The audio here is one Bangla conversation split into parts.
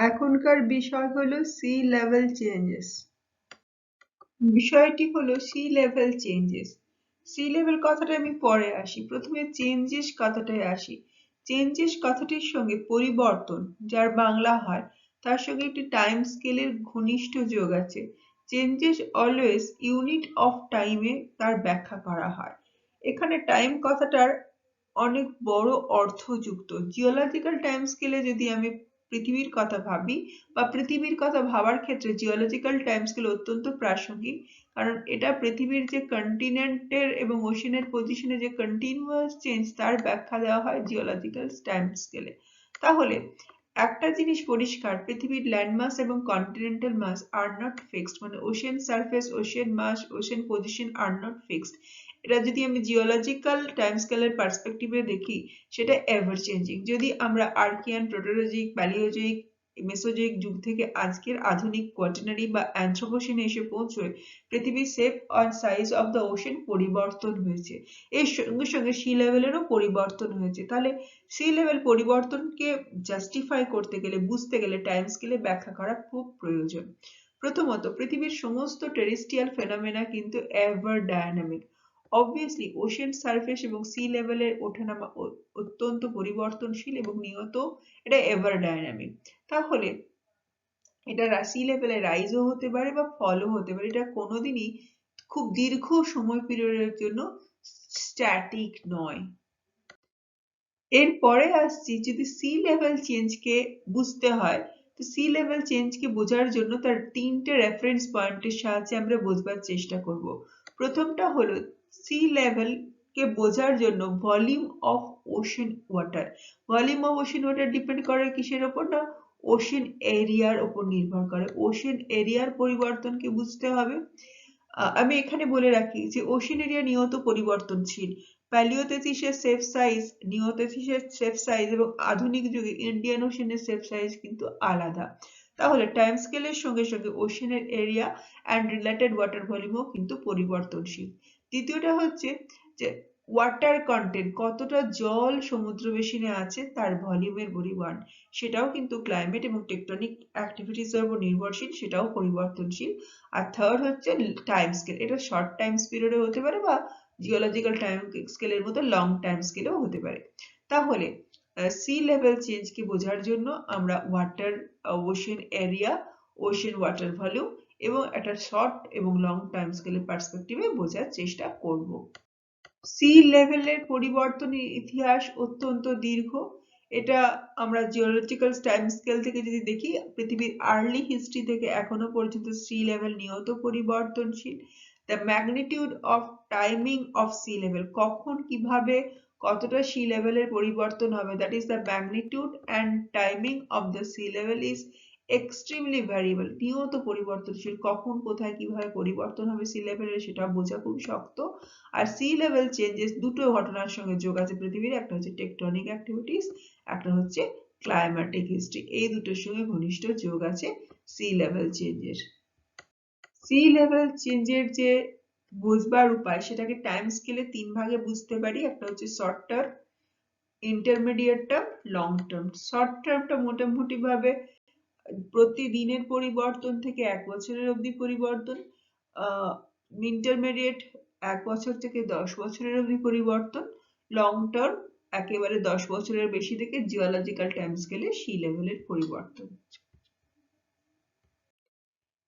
এখনকার বিষয় হলো সি লেভেল চেঞ্জেস। বিষয়টি হলো sea level changes. Sea level কথাটা আমি পরে আসি, প্রথমে চেঞ্জেস কথাটায় আসি। চেঞ্জেস কথাটির সঙ্গে পরিবর্তন, যার বাংলা হয়, তার সঙ্গে একটি টাইম স্কেলের ঘনিষ্ঠ যোগ আছে। চেঞ্জেস অলওয়েজ ইউনিট অফ টাইমে তার ব্যাখ্যা করা হয়। এখানে টাইম কথাটার অনেক বড় অর্থ যুক্ত। জিওলজিক্যাল টাইম স্কেলে যদি আমি পৃথিবীর কথা ভাবি বা পৃথিবীর কথা ভাবার ক্ষেত্রে জিওলজিক্যাল টাইম স্কেল অত্যন্ত প্রাসঙ্গিক, কারণ এটা পৃথিবীর যে কন্টিনেন্টের এবং ওশানের পজিশনে যে কন্টিনিউয়াস চেঞ্জ তার ব্যাখ্যা দেওয়া হয় জিওলজিক্যাল টাইম স্কেলে। তাহলে একটা জিনিস পরিষ্কার, পৃথিবীর ল্যান্ড মাস এবং কন্টিনেন্টাল মাস আর নট ফিক্সড, মানে ocean surface, ocean mass, ocean position আর নট ফিক্সড। এটা যদি আমি জিওলজিক্যাল টাইম স্কেলের পার্সপেক্টিভে দেখি, সেটা এভার চেঞ্জিং। যদি আমরা আর্কিয়ান, প্রোটোলজিক, প্যালিওজয়িক, মেসোজয়িক যুগ থেকে আজকের আধুনিক কোয়াটার্নারি বা অ্যানথ্রোপোসিনে এসে পৌঁছয়, পৃথিবীর শেপ আর সাইজ অফ দ্য ওশেন পরিবর্তন হয়েছে। এর সঙ্গে সঙ্গে সি লেভেলেরও পরিবর্তন হয়েছে। তাহলে সি লেভেল পরিবর্তনকে জাস্টিফাই করতে গেলে, বুঝতে গেলে টাইম স্কেলে ব্যাখ্যা করা খুব প্রয়োজন। প্রথমত, পৃথিবীর সমস্ত টেরেস্ট্রিয়াল ফেনোমেনা কিন্তু ever dynamic. Obviously ocean surface এবং সি লেভেলের ওঠানামা অত্যন্ত পরিবর্তনশীল এবং নিয়ত, এটা এভার ডায়নামিক। তাহলে এটা সি লেভেলে রাইজও হতে পারে বা ফলও হতে পারে, এটা কোনোদিনই খুব দীর্ঘ সময় পিরিয়ডের জন্য স্ট্যাটিক নয়। এরপরে আসছি, যদি সি লেভেল চেঞ্জকে বুঝতে হয়, তো সি লেভেল চেঞ্জকে বোঝার জন্য তার তিনটে রেফারেন্স পয়েন্টের সাহায্যে আমরা বোঝবার চেষ্টা করব। প্রথমটা হলো সি লেভেল কে বোঝার জন্য volume of ocean water. Volume of ocean water depend করে কিসের ওপর? না, ওশেন এরিয়ার উপর নির্ভর করে। ওশেন এরিয়ার পরিবর্তনকে বুঝতে হবে। আমি এখানে বলে রাখি যে ওশেন এরিয়া নিয়ত পরিবর্তনশীল। প্যালিওথেসিসের শেপ সাইজ, নিওথেসিসের শেপ সাইজ এবং আধুনিক যুগে ইন্ডিয়ান ওশেনের শেপ সাইজ কিন্তু আলাদা। তাহলে টাইম স্কেলের সঙ্গে সঙ্গে ওশেনের এরিয়া অ্যান্ড রিলেটেড ওয়াটার ভলিউমও কিন্তু পরিবর্তনশীল। দ্বিতীয়টা হচ্ছে যে ওয়াটার কন্টেন্ট, কতটা জল সমুদ্র বেসিনে আছে তার ভলিউমের পরিমাণ, সেটাও কিন্তু ক্লাইমেট এবং টেকটনিক অ্যাক্টিভিটিস এর উপর নির্ভরশীল, সেটাও পরিবর্তনশীল। আর থার্ড হচ্ছে টাইম স্কেল, এটা শর্ট টাইম পিরিয়ডে হতে পারে বা জিওলজিক্যাল টাইম স্কেলের মতো লং টাইম স্কেলেও হতে পারে। তাহলে সি লেভেল চেঞ্জকে বোঝার জন্য আমরা water ocean area, ocean water volume এবং একটা শর্ট এবং লং টাইম স্কেলের পার্সপেক্টিভে বোঝার চেষ্টা করব। সি লেভেলের পরিবর্তনের ইতিহাস অত্যন্ত দীর্ঘ। এটা আমরা জিওলজিক্যাল টাইম স্কেল থেকে যদি দেখি, পৃথিবীর আর্লি হিস্ট্রি থেকে এখনো পর্যন্ত সি লেভেল নিয়ত পরিবর্তনশীল। The magnitude of timing of sea level, কখন কিভাবে কতটা সি লেভেলের পরিবর্তন হবে, that is the magnitude and timing of the sea level is extremely variable, নিয়ত পরিবর্তনশীল। কখন কোথায় কিভাবে পরিবর্তন হবে সি লেভেলের, সেটা বোঝা খুব শক্ত। আর সি লেভেল চেঞ্জেস দুটো ঘটনার সঙ্গে যোগ আছে পৃথিবীর, একটা হচ্ছে টেকটনিক অ্যাক্টিভিটিস, একটা হচ্ছে ক্লাইম্যাটিক হিস্ট্রি। এই দুটোর সঙ্গে ঘনিষ্ঠ যোগ আছে সি লেভেল চেঞ্জের। সি লেভেল চেঞ্জের যে বুঝবার উপায়, সেটাকে টাইম স্কেলে তিন ভাগে বুঝতে পারি। একটা হচ্ছে short term, intermediate term, long term. Short টার্মটা মোটামুটি ভাবে প্রতিদিনের পরিবর্তন থেকে 1 বছরের অবধি পরিবর্তন। ইন্টারমিডিয়েট 1 বছর থেকে 10 বছরের অবধি পরিবর্তন। লং টার্ম একেবারে 10 বছরের বেশি থেকে জিওলজিক্যাল টাইম স্কেলে সি লেভেলের পরিবর্তন।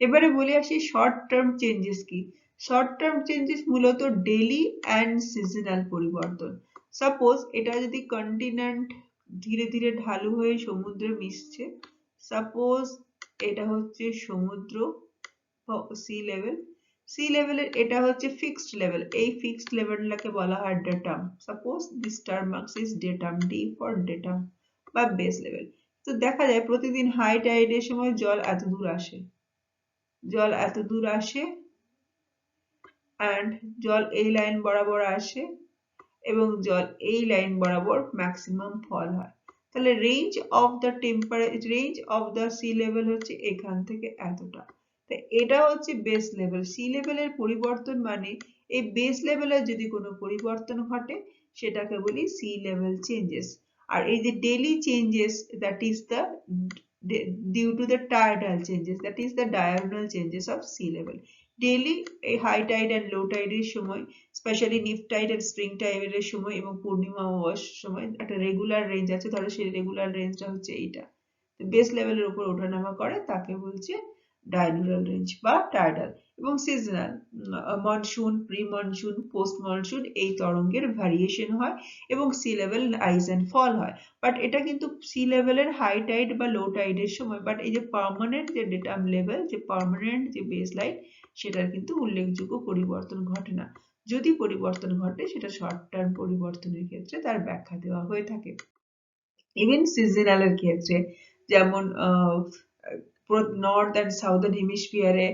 এবারে বলে আসি শর্ট টার্ম চেঞ্জেস কি। শর্ট টার্ম চেঞ্জেস মূলত ডেইলি অ্যান্ড সিজনাল পরিবর্তন। সাপোজ এটা যদি কন্টিনেন্ট ধীরে ধীরে ঢালু হয়ে সমুদ্রে মিশছে, সাপোজ এটা হচ্ছে সমুদ্র সি লেভেল, সি লেভেলের এটা হচ্ছে ফিক্সড লেভেল, এই ফিক্সড লেভেলটাকে বলা হয় datum. Suppose this term marks is datum, D for datum বা বেস লেভেল। তো দেখা যায় প্রতিদিন হাই টাইডের সময় জল এত দূর আসে, জল এত দূর আসে অ্যান্ড জল এই লাইন বরাবর আসে এবং জল এই লাইন বরাবর ম্যাক্সিমাম ফল হয়। তাহলে range of the temperature, range of the sea level হচ্ছে এখান থেকে এতটা। তো এটা হচ্ছে বেস লেভেল। সি লেভেলের পরিবর্তন মানে এই বেস লেভেলে যদি কোনো পরিবর্তন ঘটে, সেটাকে বলি সি লেভেল চেঞ্জেস। আর এই যে daily changes, that is the due to the tidal changes, that is the diurnal changes of sea level. Daily এই হাই টাইড অ্যান্ড লো টাইডের সময়, স্পেশালি নিফ টাইড অ্যান্ড স্প্রিং টাইডের সময় এবং পূর্ণিমা অমাবস্যার সময় একটা রেগুলার রেঞ্জ আছে, ধরো সেই রেগুলার রেঞ্জটা হচ্ছে এইটা, বেস লেভেলের উপর ওঠানামা করে তাকে বলছে ডাইনুরাল রেঞ্জ বা টাইডাল। এবং seasonal, monsoon, pre monsoon, post monsoon এই তরঙ্গের ভ্যারিয়েশন হয় এবং সি লেভেল রাইজ অ্যান্ড ফল হয়। বাট এটা কিন্তু সি লেভেলের হাই টাইড বা লো টাইডের সময়, বাট এই যে পার্মানেন্ট যে ডেটাম লেভেল, যে পার্মানেন্ট যে বেস লাইন, সেটার কিন্তু উল্লেখযোগ্য পরিবর্তন ঘটে না। যদি পরিবর্তন ঘটে সেটা শর্ট টার্ম পরিবর্তনের ক্ষেত্রে তার ব্যাখ্যা দেওয়া হয়ে থাকে। ইভেন সিজনালের ক্ষেত্রে, যেমন নর্থ অ্যান্ড সাউদার্ন হেমিস্ফিয়ারে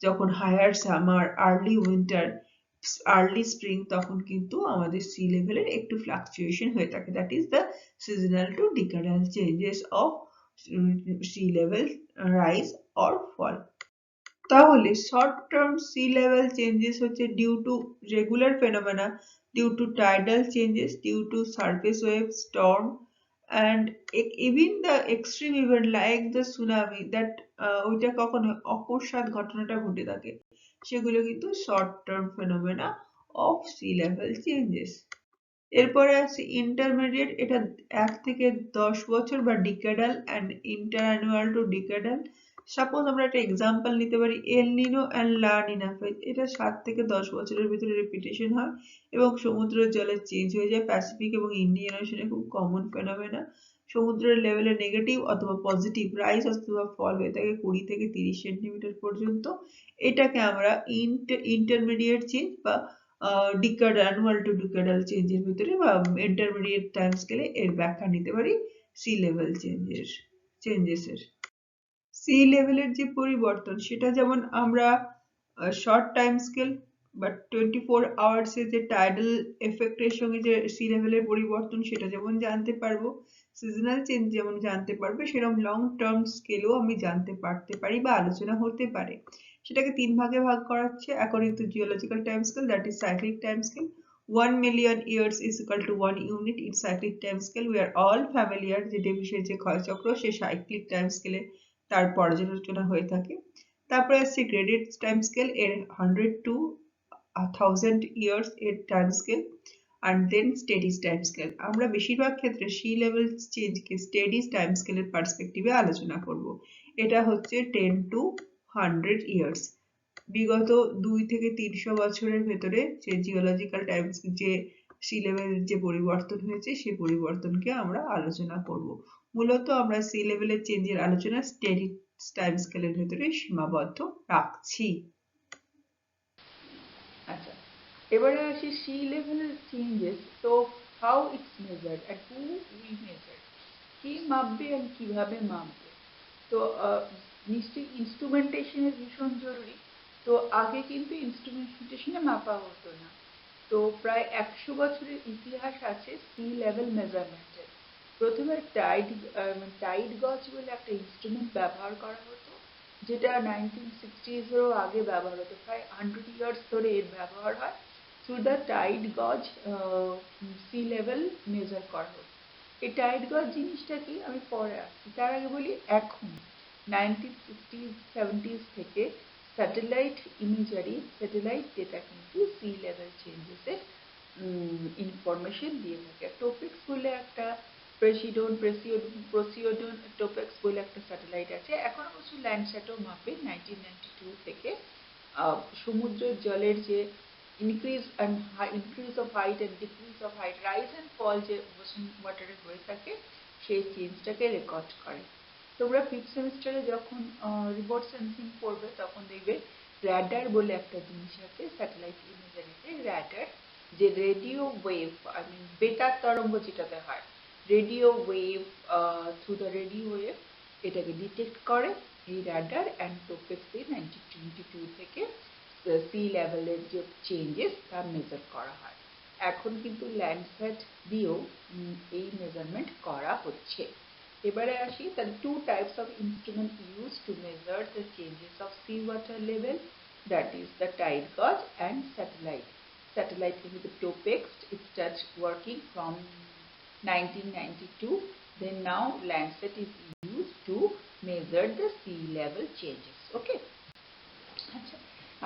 যখন higher summer, early winter, early spring, তখন কিন্তু আমাদের সি লেভেলের একটু ফ্লাকচুয়েশন হয়ে থাকে। That is the seasonal to decadal changes of sea level rise or fall. তাহলে short term sea level changes হচ্ছে due to regular phenomena, due to tidal changes, due to surface wave, storm, and even the extreme event like the tsunami that ওইটা কখন অকস্মাৎ ঘটনাটা ঘটে থাকে, সেগুলো কিন্তু short term phenomena of sea level changes. এরপরে আছে ইন্টারমিডিয়েট, এটা 1 থেকে 10 বছর বা decadal and interannual to decadal. Suppose আমরা একটা এক্সাম্পল নিতে পারি, এল নিনো অ্যান্ড লা নিনা ফেজ, এটা 7 থেকে 10 বছরের ভিতরে রিপিটেশন হয় এবং সমুদ্রের জলের চেঞ্জ হয়ে যায়। প্যাসিফিক এবং ইন্ডিয়ান ওশানে খুব কমন ফেনোমেনা। সমুদ্রের লেভেলে নেগেটিভ অথবা পজিটিভ রাইজ অথবা ফল হয়ে থাকে 20 থেকে 30 সেন্টিমিটার পর্যন্ত। এটাকে আমরা ইন্টারমিডিয়েট চেঞ্জ বা অ্যানুয়াল টু ডিকেডাল চেঞ্জের ভিতরে বা ইন্টারমিডিয়েট টাইম স্কেলে এর ব্যাখ্যা নিতে পারি সি লেভেল চেঞ্জেসের। সি লেভেলের যে পরিবর্তন, সেটা যেমন আমরা শর্ট টাইম স্কেল বা 24 আওয়ার্সের যে টাইডাল এফেক্টের সঙ্গে যে সি লেভেলের পরিবর্তন, সেটা যেমন জানতে পারবো, সিজনাল চেঞ্জ যেমন জানতে পারবে, সেরকম লং টার্ম স্কেলও আমি জানতে পারতে পারি বা আলোচনা হতে পারে। সেটাকে 3 ভাগে ভাগ করা হচ্ছে according to geological time scale, that is cyclic time scale. 1 million years is equal to 1 unit in cyclic time scale. We are all familiar যে ডেভিসের যে ক্ষয়চক্র, সে সাইক্লিক টাইম স্কেলে তার পর্যালোচনা হয়ে থাকে। তারপরে আসছে গ্রেডেড টাইম স্কেল, এর 100 to 1000 years এর time scale, and then steady time scale. আমরা বেশিরভাগ ক্ষেত্রে সি লেভেল চেঞ্জকে স্টেডি টাইম স্কেলের পার্সপেক্টিভে আলোচনা করব। এটা হচ্ছে 10 to 100 years। বিগত 2 থেকে 300 বছরের ভেতরে যে জিওলজিক্যাল টাইম যে সি লেভেল যে পরিবর্তন হয়েছে, সেই পরিবর্তনকে আমরা আলোচনা করব। মূলত আমরা সি লেভেলের চেঞ্জের আলোচনা স্টেডি টাইম স্কেলের ভেতরে সীমাবদ্ধ রাখছি। আচ্ছা, এবারে আসি সি লেভেলের চেঞ্জেস। তো how it's measured and who will measure, কি মাপবে আর কিভাবে মাপবে? তো নিশ্চয়ই ইনস্ট্রুমেন্টেশনের ভীষণ জরুরি। তো আগে কিন্তু ইনস্ট্রুমেন্টেশনে মাপা হতো না। তো প্রায় 100 বছরের ইতিহাস আছে সি লেভেল মেজারমেন্টের। প্রথমে টাইড গজ বলে একটা ইনস্ট্রুমেন্ট ব্যবহার করা হতো, যেটা 1960s-এরও আগে ব্যবহার হতো, প্রায় 100 ইয়ার্স ধরে এর ব্যবহার হয়। থ্রু দ্য টাইড গজ সি লেভেল মেজার করা হতো। এই টাইড গজ জিনিসটা কি আমি পরে আসছি, তার আগে বলি এখন 1960s 70s থেকে স্যাটেলাইট ইমেজারি, স্যাটেলাইট ডেটা কিন্তু সি লেভেল চেঞ্জেসের ইনফরমেশন দিয়ে থাকে। টোপেক্স বলে একটা প্রসিওডন টোপেক্স বলে একটা স্যাটেলাইট আছে, এখন অবশ্য ল্যান্ডস্যাটও মাপে 1992 থেকে। সমুদ্রের জলের যে increase of height and decrease of height, rise and fall যে ওশান ওয়াটারে হয়ে থাকে, সেই চেঞ্জটাকে রেকর্ড করে। তোমরা 5th সেমিস্টারে যখন রিমোট সেন্সিং পড়বে তখন দেখবে র্যাডার বলে একটা জিনিস আছে স্যাটেলাইট ইমেজারিতে। র্যাডার যে রেডিও ওয়েভ, বেতার তরঙ্গ যেটাতে হয়, radio wave, through the radio wave এটাকে ডিটেক্ট করে এই র্যাডার অ্যান্ড টোপেক্সে 1922 থেকে সি লেভেলের যে চেঞ্জেস তা মেজার করা হয়। এখন কিন্তু ল্যান্ডস্যাট দিয়েও এই মেজারমেন্ট করা হচ্ছে। এবারে আসি, তাহলে 2 types of instrument used to measure the changes of sea water level, that is the tide gauge and satellite. Satellite with the Topex, it starts working from 1992. Then now Landsat is used to measured the sea level changes. Okay. আচ্ছা,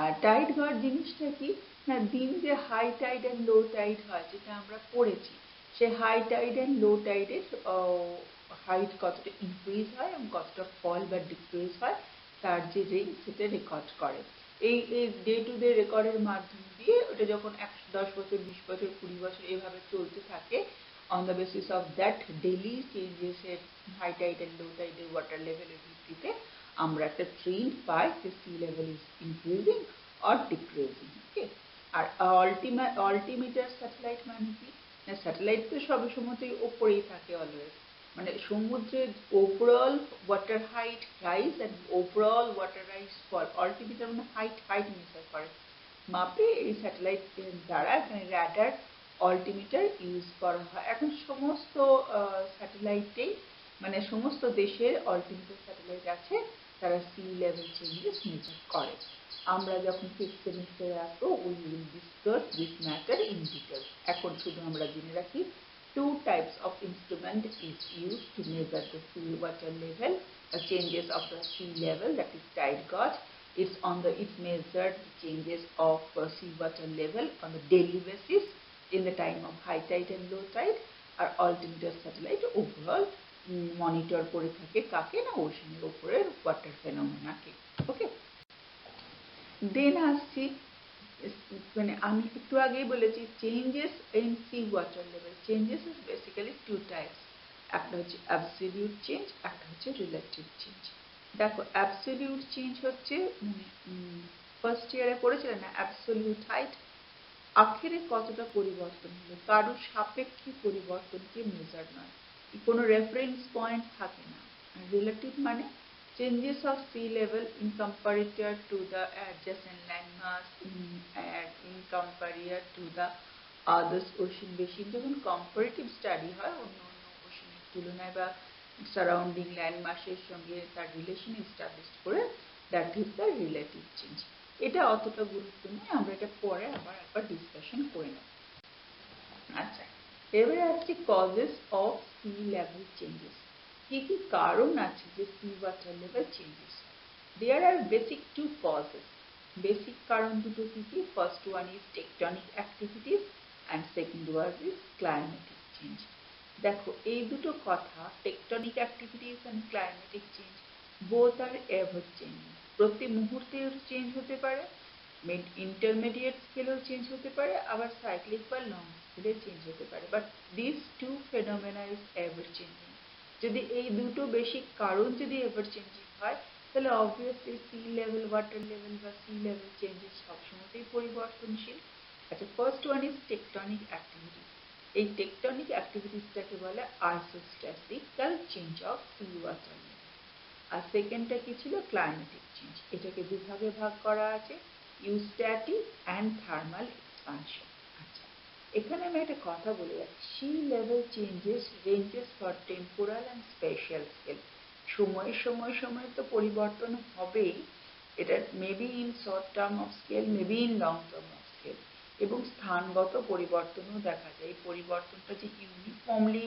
আর টাইড গড় জিনিসটা কি না, দিন যে high tide and low tide হয় যেটা আমরা পড়েছি, সে হাই টাইড অ্যান্ড লো টাইডের হাইট কতটা ইনক্রিজ হয় এবং কতটা ফল বা ডিক্রিজ হয় তার যে রেঞ্জ সেটা রেকর্ড করে। এই ডে টু ডে রেকর্ডের মাধ্যম দিয়ে ওটা যখন 10 বছর 20 বছর 20 বছর এভাবে চলতে থাকে, on the basis of that daily changes এর হাই টাইড অ্যান্ড লো টাইডের ওয়াটার লেভেলের ভিত্তিতে আমরা একটা ট্রেন্ড পাই যে sea level is increasing or decreasing. Okay. আর অল্টিমিটার স্যাটেলাইট মানে কি না, স্যাটেলাইট তো সবসময়তেই ওপরেই থাকে অলওয়েজ, মানে সমুদ্রের overall water height rise and overall water rise fall. Altimeter মানে হাইট মেজার করে, মাপে এই স্যাটেলাইট দ্বারা এখানে র্যাডার অল্টিমিটার ইউজ করা হয়। এখন সমস্ত স্যাটেলাইটেই মানে সমস্ত দেশের অল্টিমিটার স্যাটেলাইট আছে, তারা সি লেভেল চেঞ্জেস মেজার করে। আমরা যখন 5th সেমিস্টারে আসবো we will discuss this matter in detail. এখন শুধু আমরা জেনে রাখি two types of instrument is used to measure the sea water level, changes of the sea level, that is tide gauge. It measured the changes of sea water level on the daily basis in the time of high tide and low tide. আর altimeter satellite overall মনিটর করে থাকে কাকে না, ওশানের উপরের ওয়াটার ফেনোমেনাকে। ওকে, দেন আসছি মানে আমি একটু আগেই বলেছি changes in sea water level. Changes is basically two types, একটা হচ্ছে অ্যাবসলিউট চেঞ্জ, একটা হচ্ছে রিলেটিভ চেঞ্জ। দেখো অ্যাবসলিউট চেঞ্জ হচ্ছে মানে ফার্স্ট ইয়ারে পড়েছিলেন না, অ্যাবসলিউট হাইট আখেরে কতটা পরিবর্তন হলো, কারো সাপেক্ষে পরিবর্তনকে মেজার নয়, কোনো রেফারেন্স পয়েন্ট থাকে না। আর রিলেটিভ মানে changes of sea level in comparator to the adjacent landmass, in comparator to the others ocean basin। যখন comparative study হয় অন্য অন্য ওশানের তুলনায় বা সারাউন্ডিং ল্যান্ডমাসের সঙ্গে তার রিলেশন এস্টাবলিশ করে, that is the relative change. এটা অতটা গুরুত্ব নয়, আমরা এটা পরে আবার একবার ডিসকাশন করে নেব। আচ্ছা, এবারে আসছি causes of sea level changes. কি কি কারণ আছে যে সি ওয়াটার লেভেল চেঞ্জেস হয়? There are basic two causes. Basic কারণ দুটো কি কি? First one is tectonic activities and second one is climatic change. দেখো এই দুটো কথা, tectonic activities and climatic change, both are ever changing. প্রতি মুহূর্তে চেঞ্জ হতে পারে, ইন্টারমিডিয়েট স্কেলেও চেঞ্জ হতে পারে, আবার সাইক্লিক বা লং স্কেলে চেঞ্জ হতে পারে, but this two phenomena is ever changing. যদি এই দুটো বেসিক কারণ যদি এভার চেঞ্জিং হয়, তাহলে obviously sea level water level বা সি লেভেল চেঞ্জেস সবসময়তেই পরিবর্তনশীল। আচ্ছা, first one is tectonic activities. এই টেকটনিক অ্যাক্টিভিটিসটাকে বলে isostatical change of sea water level. আর সেকেন্ডটা কি ছিল? Climatic change. এটাকে দুভাগে ভাগ করা আছে, ইউস্ট্যাটিক অ্যান্ড থার্মাল এক্সপানশন। আচ্ছা, এখানে আমি একটা কথা বলে যাচ্ছি, sea level changes ranges for temporal and spatial scale. সময় তো পরিবর্তন হবেই, এটা maybe in short term of scale, maybe in long term of scale, এবং স্থানগত পরিবর্তনও দেখা যায়। এই পরিবর্তনটা যে ইউনিফর্মলি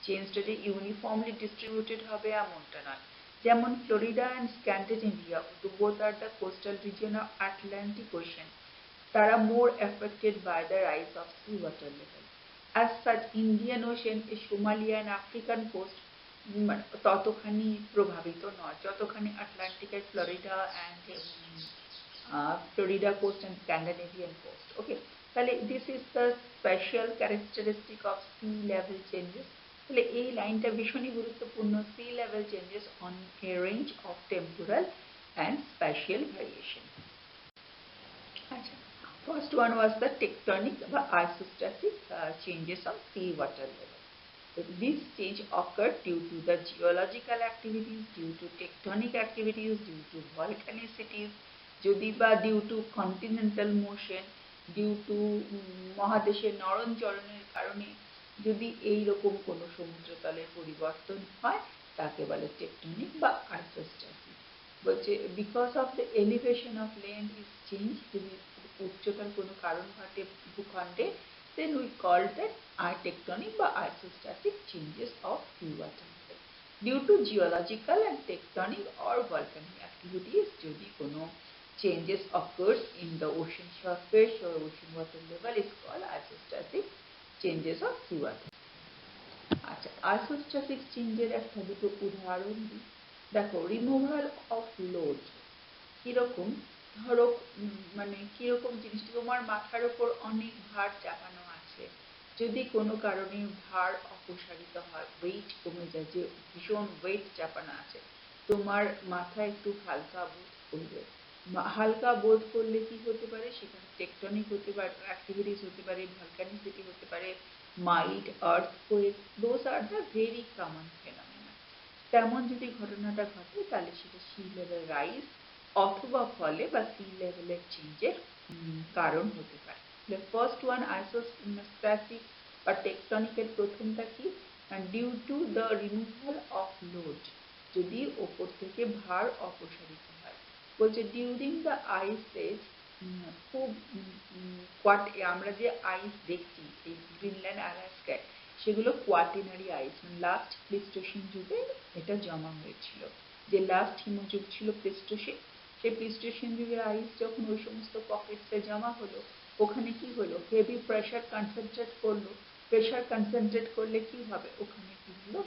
চেঞ্জটা যে ইউনিফর্মলি ডিস্ট্রিবিউটেড হবে এমনটা নয়। যেমন Florida and Scandinavia, both are the coastal region of Atlantic Ocean, তারা more affected by the rise of sea water level. As such, Indian Ocean, Somalia and African coast ততখানি প্রভাবিত নয় যতখানি আটলান্টিক আর Florida and Florida coast and Scandinavian coast. Okay, তাহলে this is the special characteristic of sea level changes. তাহলে এই লাইনটা ভীষণই গুরুত্বপূর্ণ, sea level changes on a range of temporal and spatial variation. আচ্ছা, first one was the tectonic বা isostatic changes of sea water level. This change occurred due to the geological activities, due to tectonic activities, due to volcanicities, যদি বা due to continental motion, due to মহাদেশের নরণচরণের কারণে যদি এই রকম কোনো সমুদ্রতলের পরিবর্তন হয়, তাকে বলে টেকটনিক বা আইসোস্ট্যাটিক। বলছে because of the elevation of land is change, যদি উচ্চতার কোনো কারণ ঘটে ভূখণ্ডে, then we call that tectonic বা isostatic changes of sea water level. Due to geological and tectonic or volcanic activities যদি কোনো changes occurs in the ocean surface or ocean water level is called isostatic changes of seawater. আচ্ছা, আইসোস্ট্যাটিক চেঞ্জের একটা দুটো উদাহরণ দিই। দেখো, রিমুভাল অফ লোড কিরকম, ধরো মানে কিরকম জিনিসটা, তোমার মাথার উপর অনেক ভার চাপানো আছে, যদি কোনো কারণে ভার অপসারিত হয়, ওয়েট কমে যায়, যে ভীষণ ওয়েট চাপানো আছে, তোমার মাথা একটু হালকা বোধ করবে। হালকা বোধ করলে কি হতে পারে, সেখানে টেকটনিক হতে পারে, অ্যাক্টিভিটিস হতে পারে, ভলকানিসিটি হতে পারে, mild earthquake, those are the very common phenomena. তেমন যদি ঘটনাটা ঘটে তাহলে সেটা সি লেভেল রাইজ অথবা ফলে বা সি লেভেলের চেঞ্জের কারণ হতে পারে। ফার্স্ট ওয়ান, আইসোস্ট্যাটিক বা টেকটনিকের প্রথমটা কি, due to the removal of load, যদি ওপর থেকে ভার অপসারিত হয়। বলছে ডিউরিং দ্য আইস এজ, খুব আমরা যে আইস দেখছি এই গ্রিনল্যান্ড আলাস্কায়, সেগুলো কোয়াটিনারি আইস, মানে লাস্ট প্লিস্টোসিন যুগে এটা জমা হয়েছিল। যে লাস্ট হিমযুগ ছিল প্লিস্টোসিন, সেই প্লিস্টোসিন যুগের আইস যখন ওই সমস্ত পকেটসে জমা হলো, ওখানে কি হলো, হেভি প্রেশার কনসেন্ট্রেট করলো। প্রেশার কনসেন্ট্রেট করলে কি হবে, ওখানে কি হলো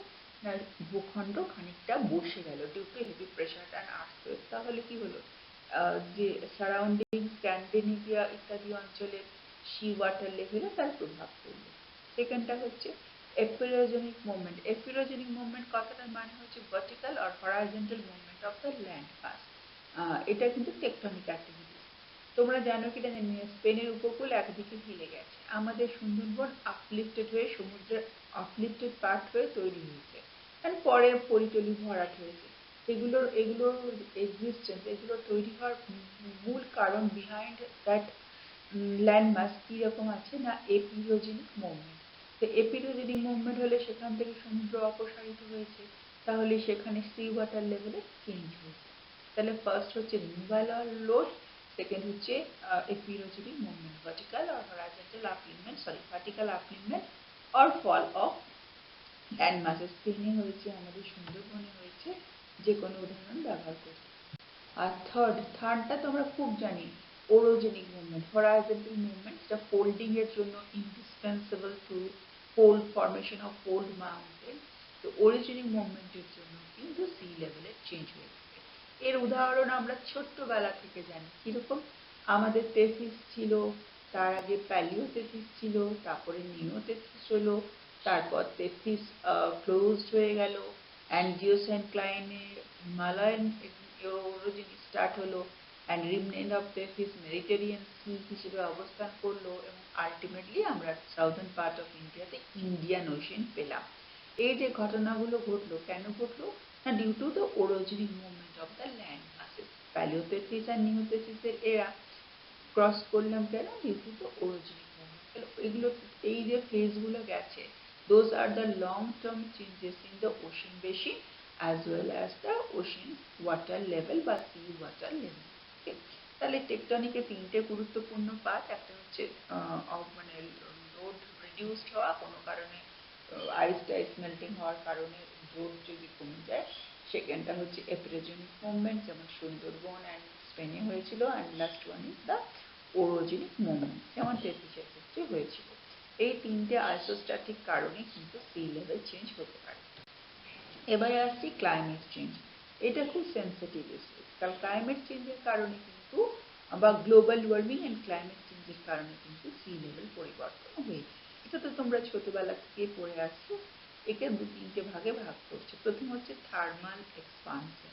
না, ভূখণ্ড খানিকটা বসে গেল due to heavy pressure and earthquake. তাহলে কি হলো, যে সারাউন্ডিং স্ক্যান্ডিনেভিয়া ইত্যাদি অঞ্চলের সি ওয়াটার লেভেলে তার প্রভাব পড়লো। সেকেন্ডটা হচ্ছে এপিরোজেনিক মুভমেন্ট। এপিরোজেনিক মুভমেন্ট কথাটার মানে হচ্ছে ভার্টিক্যাল আর horizontal movement of the land mass. এটা কিন্তু টেকটনিক অ্যাক্টিভিটি। তোমরা জানো কি জানি না, স্পেনের উপকূল একদিকে হিলে গেছে, আমাদের সুন্দরবন আপলিফটেড হয়ে সমুদ্রের আপলিফটেড পার্ট হয়ে তৈরি হয়েছে, আর পরে পরিটলি ভরাট হয়েছে। এগুলোর এক্সিস্টেন্স, এগুলো তৈরি হওয়ার মূল কারণ বিহাইন্ড দ্যাট ল্যান্ডমাস কিরকম আছে না, এপিরোজেনিক মুভমেন্ট। তো এপিরোজেনিক মুভমেন্ট হলে সেখান থেকে সমুদ্র অপসারিত হয়েছে, তাহলে সেখানে সি ওয়াটার লেভেলে চেঞ্জ হয়েছে। তাহলে ফার্স্ট হচ্ছে রিমুভাল অর লোড, সেকেন্ড হচ্ছে epeirogenic movement, vertical or horizontal upliftment, vertical upliftment or fall of land masses. স্পেনে হয়েছে, আমাদের সুন্দরবনে হয়েছে, যে কোনো উদাহরণ ব্যবহার করতে। আর থার্ডটা তো আমরা খুব জানি, ওরোজেনিক মুভমেন্ট, হরাইজন্টাল মুভমেন্ট, যেটা ফোল্ডিং এর জন্য indispensable to fold formation of fold mountain. তো ওরিজিনিক মুভমেন্টের জন্য কিন্তু সি লেভেলের চেঞ্জ হয়ে থাকে। এর উদাহরণ আমরা ছোট্টবেলা থেকে জানি, কিরকম, আমাদের তেথিস ছিল, তার আগে প্যালিওতেথিস ছিল, তারপরে নিওতেথিস হলো, তারপর তেথিস ক্লোজড হয়ে গেল, অ্যান্ডিওসেনক্লাইনে হিমালয়ান ওরোজিন স্টার্ট হলো, and remnant of Tethys Mediterranean sea হিসেবে অবস্থান করলো, এবং আলটিমেটলি আমরা সাউদার্ন পার্ট অফ ইন্ডিয়াতে ইন্ডিয়ান ওশেন পেলাম। এই যে ঘটনাগুলো ঘটলো, কেন ঘটলো না, due to the orogenic movement of the land masses. Paleotethys আর নিওতেথিসের এরা ক্রস করলাম কেন, due to the orogenic movement. এগুলো, এই যে ফেজগুলো গেছে, those are the long term changes in the ocean basin as well as the ocean water level বা sea water level. Okay? তাহলে টেকটনিকের তিনটে গুরুত্বপূর্ণ পার্ট, একটা হচ্ছে মানে লোড রিডিউসড হওয়া, কোনো কারণে আইস টাইস মেল্টিং হওয়ার কারণে লোড যদি কমে যায়। সেকেন্ডটা হচ্ছে এপিরোজেনিক মুভমেন্ট, যেমন সুন্দরবন অ্যান্ড স্পেনে হয়েছিল, and last one is the orogenic movement, যেমন তেথিসের ক্ষেত্রে হয়েছিল। এই তিনটে আইসোস্ট্যাটিক কারণে কিন্তু সি লেভেল চেঞ্জ হতে পারে। এবারে আসছি ক্লাইমেট চেঞ্জ। এটা খুব সেন্সিটিভ ইস্যু, কারণ ক্লাইমেট চেঞ্জের কারণে কিন্তু বা গ্লোবাল ওয়ার্মিং অ্যান্ড ক্লাইমেট চেঞ্জের কারণে কিন্তু সি লেভেল পরিবর্তন হয়েছে। এটা তো তোমরা ছোটবেলা থেকে পড়ে আসছো। একে দু তিনটে ভাগে ভাগ করছে। প্রথম হচ্ছে থার্মাল এক্সপানশন।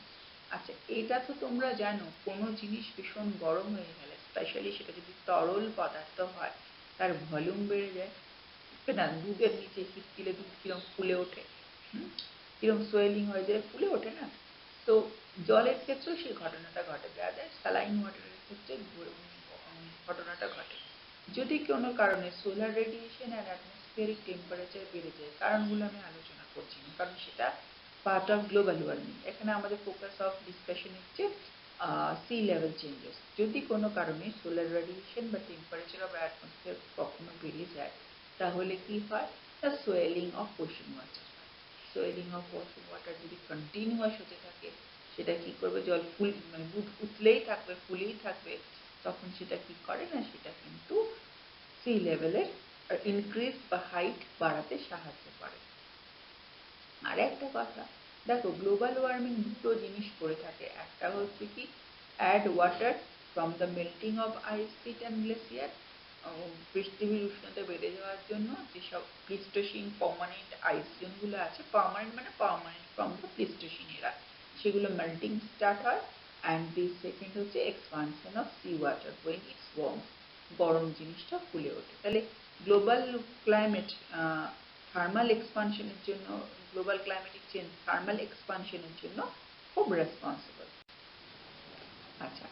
আচ্ছা, এটা তো তোমরা জানো, কোনো জিনিস ভীষণ গরম হয়ে গেলে, স্পেশালি সেটা যদি তরল পদার্থ হয়, তার ভলিউম বেড়ে যায়। না, দুধের নিচে হিট দিলে দুধ কিরম ফুলে ওঠে, কিরম সোয়েলিং হয়ে যায়, ফুলে ওঠে না। তো জলের ক্ষেত্রেও সেই ঘটনাটা ঘটে, দেখা যায় স্যালাইন ওয়াটারের ক্ষেত্রে ঘটনাটা ঘটে। যদি কোনো কারণে সোলার রেডিয়েশন আর অ্যাটমসফিয়ারিক টেম্পারেচার বেড়ে যায়, কারণগুলো আমি আলোচনা করছি না, কারণ সেটা পার্ট অফ গ্লোবাল ওয়ার্মিং। এখানে আমাদের ফোকাস অফ ডিসকাশন হচ্ছে সি লেভেল চেঞ্জেস। যদি কোনো কারণে সোলার রেডিয়েশন বা টেম্পারেচার অফ অ্যাটমসফিয়ার কখনো বেড়ে যায়, তাহলে কি হয়, the swelling of ocean water হয়। সোয়েলিং অফ ওয়াটার যদি কন্টিনিউয়াস হতে থাকে, সেটা কি করবে, জল ফুল মানে উঠলেই থাকবে, ফুলেই থাকবে, তখন সেটা কি করে না, সেটা কিন্তু সি লেভেলের ইনক্রিজ বা হাইট বাড়াতে সাহায্য করে। আর একটা কথা দেখো, গ্লোবাল ওয়ার্মিং দুটো জিনিস করে থাকে। একটা হচ্ছে কি, add water from the melting of ice sheet and glacier, পৃথিবীর উষ্ণতা বেড়ে যাওয়ার জন্য যেসব প্লিস্টোসিন পার্মানেন্ট আইসিয়নগুলো আছে, পার্মানেন্ট মানে permanent from the Pleistocene era, সেগুলো মেল্টিং স্টার্ট হয়। অ্যান্ড দি সেকেন্ড হচ্ছে expansion of sea water when it's warm, গরম জিনিসটা ফুলে ওঠে। তাহলে গ্লোবাল ক্লাইমেট থার্মাল এক্সপানশনের জন্য, গ্লোবাল ক্লাইমেটিক চেঞ্জ থার্মাল এক্সপানশনের জন্য খুব রেসপন্সিবল। আচ্ছা,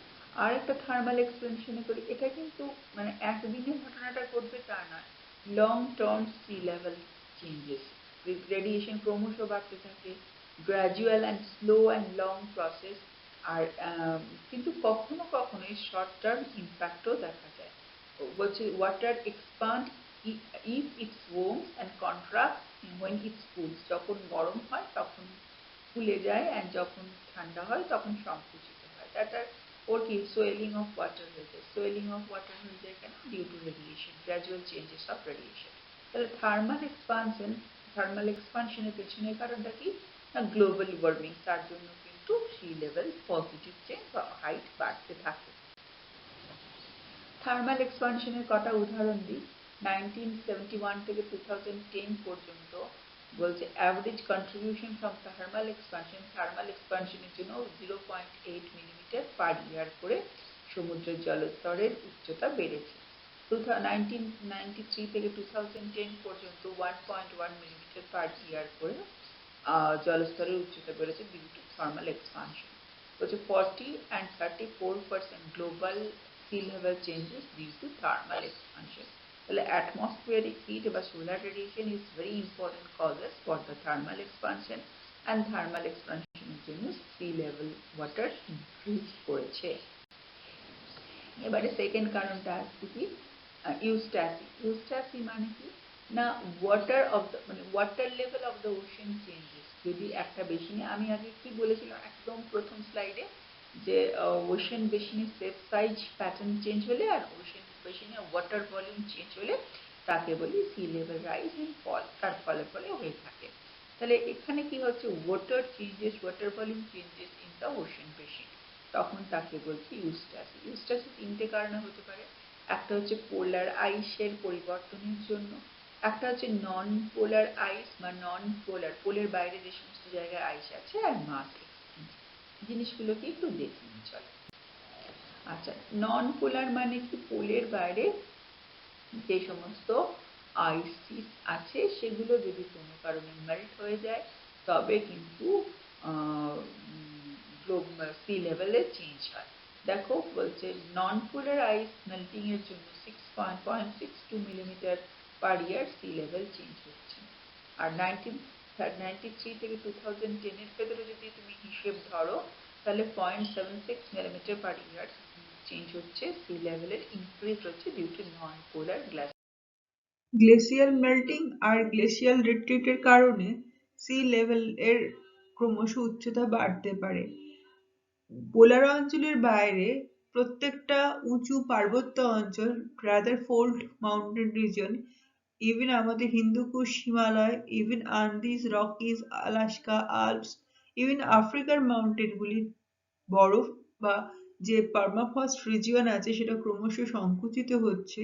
আর একটা থার্মাল এক্সপেনশনে করি, এটা কিন্তু মানে একদিনে ঘটনাটা ঘটবে তা নয়, long term sea level changes, radiation ক্রমশ বাড়তে থাকে, gradual and slow and long process. আর কিন্তু কখনো কখনো এই শর্ট টার্ম ইম্প্যাক্টও দেখা যায়। বলছে water expand if it's worms and contract when it's cools, যখন গরম হয় তখন ফুলে যায়, অ্যান্ড যখন ঠান্ডা হয় তখন সংকুচিত হয়। দ্যাট আর ওর কি সোয়েলিং অফ ওয়াটার হয়ে যায়। সোয়েলিং অফ ওয়াটার হয়ে যায় কেন? Due to radiation, gradual changes of radiation. তাহলে থার্মাল এক্সপানশনের পেছনের কারণটা কি না, গ্লোবাল ওয়ার্মিং, তার জন্য কিন্তু সি লেভেল পজিটিভ চেঞ্জ বা হাইট বাড়তে থাকে। থার্মাল এক্সপানশনের কটা উদাহরণ দিই। 1971 থেকে 2010 পর্যন্ত বলছে অ্যাভারেজ কন্ট্রিবিউশন ফ্রম থার্মাল এক্সপানশনের জন্য 0.8 মিলিমিটার পার ইয়ার করে সমুদ্রের জলস্তরের উচ্চতা বেড়েছে। 1993 থেকে 2010 পর্যন্ত 1.1 মিলিমিটার পার ইয়ার করে জলস্তরের উচ্চতা বেড়েছে ডিউ টু থার্মাল এক্সপানশন। বলছে 40 and 34% global sea level changes due to thermal expansion. তাহলে atmospheric heat বা solar radiation is very important causes for the thermal expansion, and thermal expansion এর জন্য sea level water increase করেছে। এবারে সেকেন্ড কারণটা আসছে কি, ইউস্টাসি। ইউস্টাসি মানে কি না, ওয়াটার অফ দ্য মানে water level of the ocean changes. যদি একটা বেসিনে, আমি আগে কি বলেছিলাম একদম প্রথম স্লাইডে, যে ওশান বেসিনে সেপ সাইজ প্যাটার্ন চেঞ্জ হলে আর ওশান বেসিনে ওয়াটার ভলিউম চেঞ্জ হলে তাকে বলি sea level rise and fall, তার ফলে ফলে হয়ে থাকে। তাহলে এখানে কি হচ্ছে, water changes, water volume changes in the ocean basin, তখন তাকে বলছি ইউস্টাসি। ইউস্টাসি তিনটে কারণে হতে পারে। একটা হচ্ছে পোলার আইসের পরিবর্তনের জন্য, একটা হচ্ছে নন পোলার আইস বা নন পোলার, পোলের বাইরে যে সমস্ত জায়গায় আইস আছে, আর মাস এক্সচেঞ্জ। জিনিসগুলোকে একটু দেখে নিন চলো। আচ্ছা, নন পোলার মানে কি, পোলের বাইরে যে সমস্ত আইস আছে সেগুলো যদি কোনো কারণে মেল্ট হয়ে যায়, তবে কিন্তু সি লেভেলে চেঞ্জ হয়। দেখো বলছে নন পোলার আইস মেল্টিং এর জন্য 6.62 মিলিমিটার পার ইয়ার সি লেভেল চেঞ্জ হচ্ছে। আর 1993 থেকে 2010 এর ভেতরে যদি তুমি হিসেব ধরো, তাহলে 0.76 মিলিমিটার পার ইয়ার চেঞ্জ হচ্ছে, সি লেভেলের ইনক্রিজ হচ্ছে due to non polar glacial melting আর গ্লেসিয়াল রিট্রিটের কারণে সি লেভেল এর ক্রমশ উচ্চতা বাড়তে পারে। পোলার অঞ্চলের বাইরে প্রত্যেকটা উঁচু পার্বত্য অঞ্চল, rather fold mountain region, even আমাদের Hindu Kush Himalaya, even Andes, Rockies, Alaska, Alps, even আফ্রিকার মাউন্টেনগুলি বরফ বা যে পার্মাফ্রস্ট রিজিয়ন আছে সেটা ক্রমশ সংকুচিত হচ্ছে।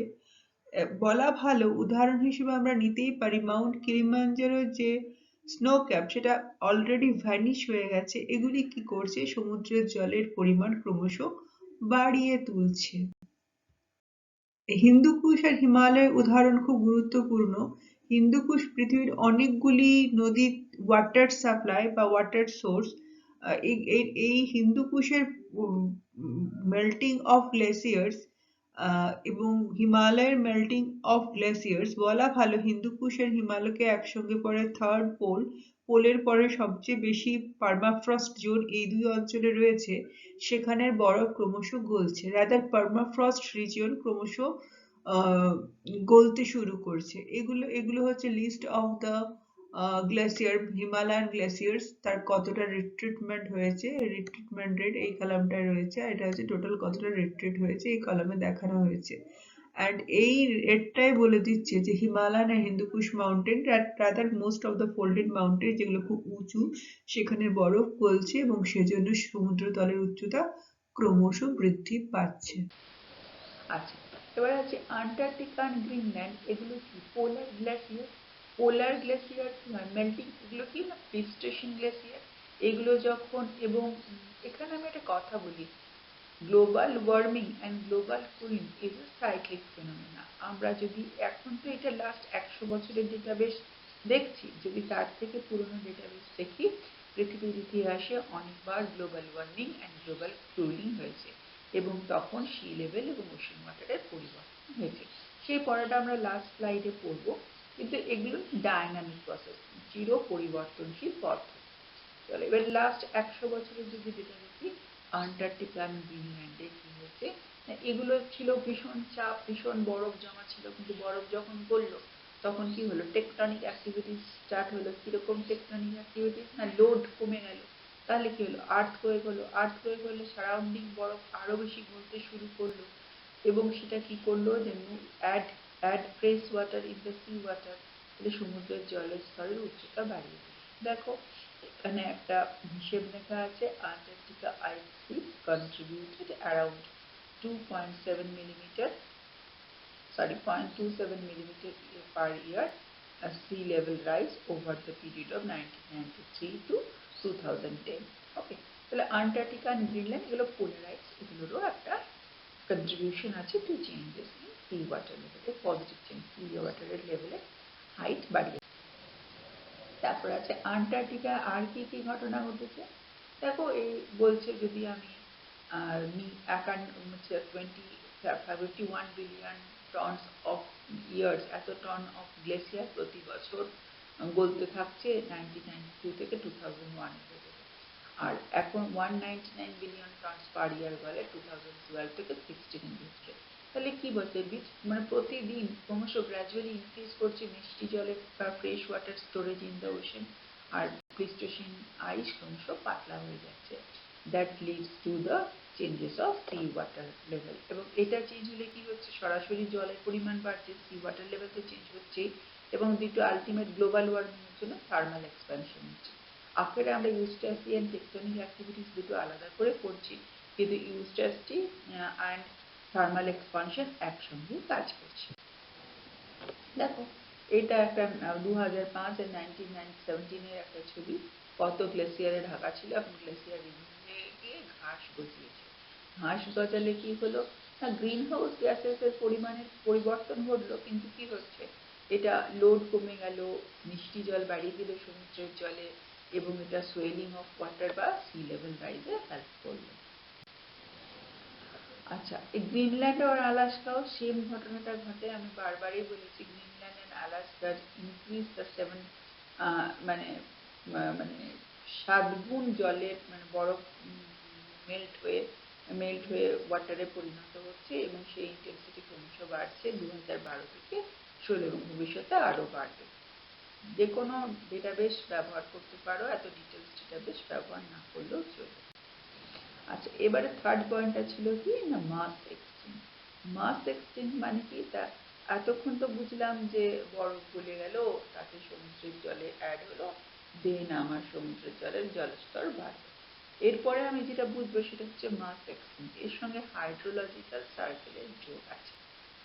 বলা ভালো, উদাহরণ হিসেবে আমরা নিতেই পারি মাউন্ট কিলিমাঞ্জারোর যে স্নো ক্যাপ, সেটা অলরেডি ভ্যানিশ হয়ে গেছে। এগুলি কি করছে, সমুদ্রের জলের পরিমাণ ক্রমশ বাড়িয়ে তুলছে। হিন্দুকুশ আর হিমালয়ের উদাহরণ খুব গুরুত্বপূর্ণ। হিন্দুকুশ পৃথিবীর অনেকগুলি নদীর ওয়াটার সাপ্লাই বা ওয়াটার সোর্স। এই হিন্দুকুশের মেল্টিং অফ গ্লেসিয়ার্স এবং হিমালয়ের মেল্টিং অফ গ্লেসিয়ার্স, বলা ভালো হিন্দুকুশ আর হিমালয়কে একসঙ্গে পরে থার্ড পোল, পোলের পরে সবচেয়ে বেশি পার্মাফ্রস্ট জোন এই দুই অঞ্চলে রয়েছে, সেখানের বরফ ক্রমশ গলছে, রাদার পার্মাফ্রস্ট রিজিয়ন ক্রমশ গলতে শুরু করছে। এগুলো হচ্ছে list of the glacier, Himalayan glaciers তার কতটা রিট্রিটমেন্ট হয়েছে, রিট্রিটমেন্ট রেট এই কলামটায় রয়েছে। এটা হচ্ছে টোটাল কতটা রিট্রিট হয়েছে এই কলামে দেখানো হয়েছে। অ্যান্ড এই রেটটাই বলে দিচ্ছে যে হিমালয়ান আর Hindu Kush mountain, rather most of the folded mountain যেগুলো খুব উঁচু, সেখানে বরফ গলছে এবং সেজন্য সমুদ্র তলের উচ্চতা ক্রমশ বৃদ্ধি পাচ্ছে। আচ্ছা, এবার আছে আন্টার্কটিকা আর গ্রিনল্যান্ড, এগুলো কি পোলার গ্লেসিয়ার। পোলার গ্লেসিয়ার কি হয়, মেল্টিং, এগুলো কি না প্রিস্টেশন গ্লেসিয়ার। এগুলো যখন, এবং এখানে আমি একটা কথা বলি, global warming and global cooling is a cyclic phenomena. আমরা যদি এখন তো এটা লাস্ট 100 বছরের ডেটাবেস দেখছি, যদি তার থেকে পুরনো ডেটাবেস দেখি, পৃথিবীর ইতিহাসে অনেকবার global warming and global cooling হয়েছে এবং তখন সি লেভেল এবং ওশান ওয়াটারের পরিবর্তন হয়েছে। সেই পড়াটা আমরা লাস্ট স্লাইডে পড়ব, কিন্তু এগুলো ডায়নামিক প্রসেস, চির পরিবর্তনশীল পদ্ধতি। চলো এবার লাস্ট 100 বছরের যদি ডেটা দেখি, আন্টার্কটিকা আর গ্রিনল্যান্ডে কি হয়েছে, এগুলো ছিল ভীষণ চাপ, ভীষণ বরফ জমা ছিল, কিন্তু বরফ যখন গললো তখন কি হলো, টেকটনিক অ্যাক্টিভিটিস স্টার্ট হলো। কিরকম টেকটনিক অ্যাক্টিভিটিস, না লোড কমে গেল, তাহলে কি হলো, আর্থকোয়েক হলো। আর্থকোয়েক হলে সারাউন্ডিং বরফ আরো বেশি গলতে শুরু করলো, এবং সেটা কি করলো, যে add fresh water in the sea water, তাহলে সমুদ্রের জলের স্তরের উচ্চতা বাড়িয়ে দিল। দেখো এখানে একটা হিসেব লেখা আছে, Antarctica ice sheet contributed around 2.7 millimeter, sorry 0.27 millimeter per year sea level rise over the period of 1993 to 2010. Okay, তাহলে আন্টার্কটিকা আর গ্রিনল্যান্ড এগুলো পোলারাইজ, এগুলোরও একটা কন্ট্রিবিউশন আছে to changes in sea water লেভেলে, পজিটিভ চেঞ্জ, সি ওয়াটারের লেভেলে হাইট বাড়িয়ে। তারপর আছে আন্টার্কটিকা আর কি কি ঘটনা ঘটেছে। দেখো এই বলছে, যদি আমি 51 বিলিয়ন টনস অফ ইয়ার্স, এত টন অফ গ্লেসিয়ার প্রতি বছর গলতে থাকছে 1992 থেকে 2001 পর্যন্ত। আর এখন 199 বিলিয়ন টনস পার ইয়ার গলে 2012 থেকে 16 দিচ্ছে। তাহলে কি বলছে, মানে প্রতিদিন ক্রমশ গ্র্যাজুয়ালি ইনক্রিজ করছে মিষ্টি জলের বা fresh water storage in the ocean, আর প্রিস্টেশন আইস ক্রমশ পাতলা হয়ে যাচ্ছে। That leads to the changes of sea water level. এবং এটা চেঞ্জ হলে কি হচ্ছে, সরাসরি জলের পরিমাণ বাড়ছে, সি ওয়াটার লেভেল তো চেঞ্জ হচ্ছেই, এবং দুটো আলটিমেট গ্লোবাল ওয়ার্মিং এর জন্য থার্মাল এক্সপ্যানশন হচ্ছে। আফটারে আমরা ইউস্ট্যাসিয়ান টেকটনিক অ্যাক্টিভিটিস দুটো আলাদা করে পড়ছি, কিন্তু ইউস্ট্যাসটি অ্যান্ড থার্মাল এক্সপানশন একসঙ্গে কাজ করছে। দেখো এটা একটা 2005 এর 1917 একটা ছবি, কত গ্লেসিয়ারে ঢাকা ছিল, এখন গ্লেসিয়ার গিয়ে ঘাস গজিয়েছে। ঘাস গজালে কি হলো, না গ্রিন হাউস গ্যাসেস এর পরিমাণের পরিবর্তন ঘটলো, কিন্তু কি হচ্ছে, এটা লোড কমে গেল, মিষ্টি জল বাড়িয়ে দিল সমুদ্রের জলে, এবং এটা সোয়েলিং অফ ওয়াটার বা সি লেভেল রাইজে হেল্প করলো। আচ্ছা, এই গ্রিনল্যান্ড আর আলাস্কাও সেম ঘটনাটা ঘটে। আমি বারবারই বলেছি, গ্রিনল্যান্ড এন্ড আলাস্কার ইনক্রিজ দ্য সেভেন, মানে মানে 7 গুণ জলের, মানে বরফ মেল্ট হয়ে ওয়াটারে পরিণত হচ্ছে, এবং সেই ইন্টেন্সিটি ক্রমশ বাড়ছে 2012 থেকে 16, এবং ভবিষ্যতে আরো বাড়বে। যে কোনো ডেটাবেস ব্যবহার করতে পারো, এত ডিটেলস ডেটাবেস ব্যবহার না করলেও চলবে। আচ্ছা, এবারে থার্ড পয়েন্টটা ছিল কি না, মাস এক্সচেঞ্জ। মাস এক্সচেঞ্জ মানে কি, তা এতক্ষণ তো বুঝলাম যে বরফ গলে গেল, তাতে সমুদ্রের জলে অ্যাড হলো, দেন আমার সমুদ্রের জলের জলস্তর বাড়বে। এরপরে আমি যেটা বুঝবো সেটা হচ্ছে মাস এক্সচেঞ্জ, এর সঙ্গে হাইড্রোলজিক্যাল সার্কেলের যোগ আছে।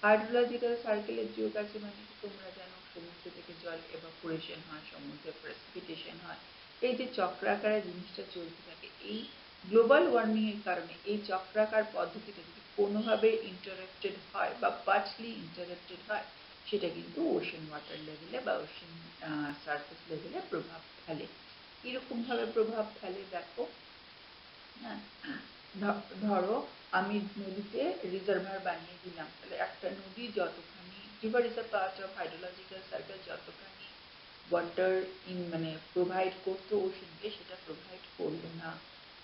হাইড্রোলজিক্যাল সার্কেলের যোগ আছে মানে কি, তোমরা জানো সমুদ্র থেকে জল এভাপোরেশন হয়, সমুদ্রে প্রেসিপিটেশন হয়, এই যে চক্রাকারে জিনিসটা চলতে থাকে, এই গ্লোবাল ওয়ার্মিং এর কারণে এই চক্রাকার পদ্ধতিটা যদি কোনোভাবে ইন্টারাপ্টেড হয় বা পার্টলি ইন্টারাপ্টেড হয়, সেটা কিন্তু ওশেন ওয়াটার লেভেলে বা ওশেন সারফেস লেভেলে প্রভাব ফেলে। কিরকম ভাবে প্রভাব ফেলে দেখো, হ্যাঁ, ধরো আমি নদীতে রিজার্ভার বানিয়ে দিলাম, তাহলে একটা নদী যতখানি, river is a part of hydrological circle, যতখানি ওয়াটার মানে প্রোভাইড করতো ওশেনকে, সেটা প্রোভাইড করলো না।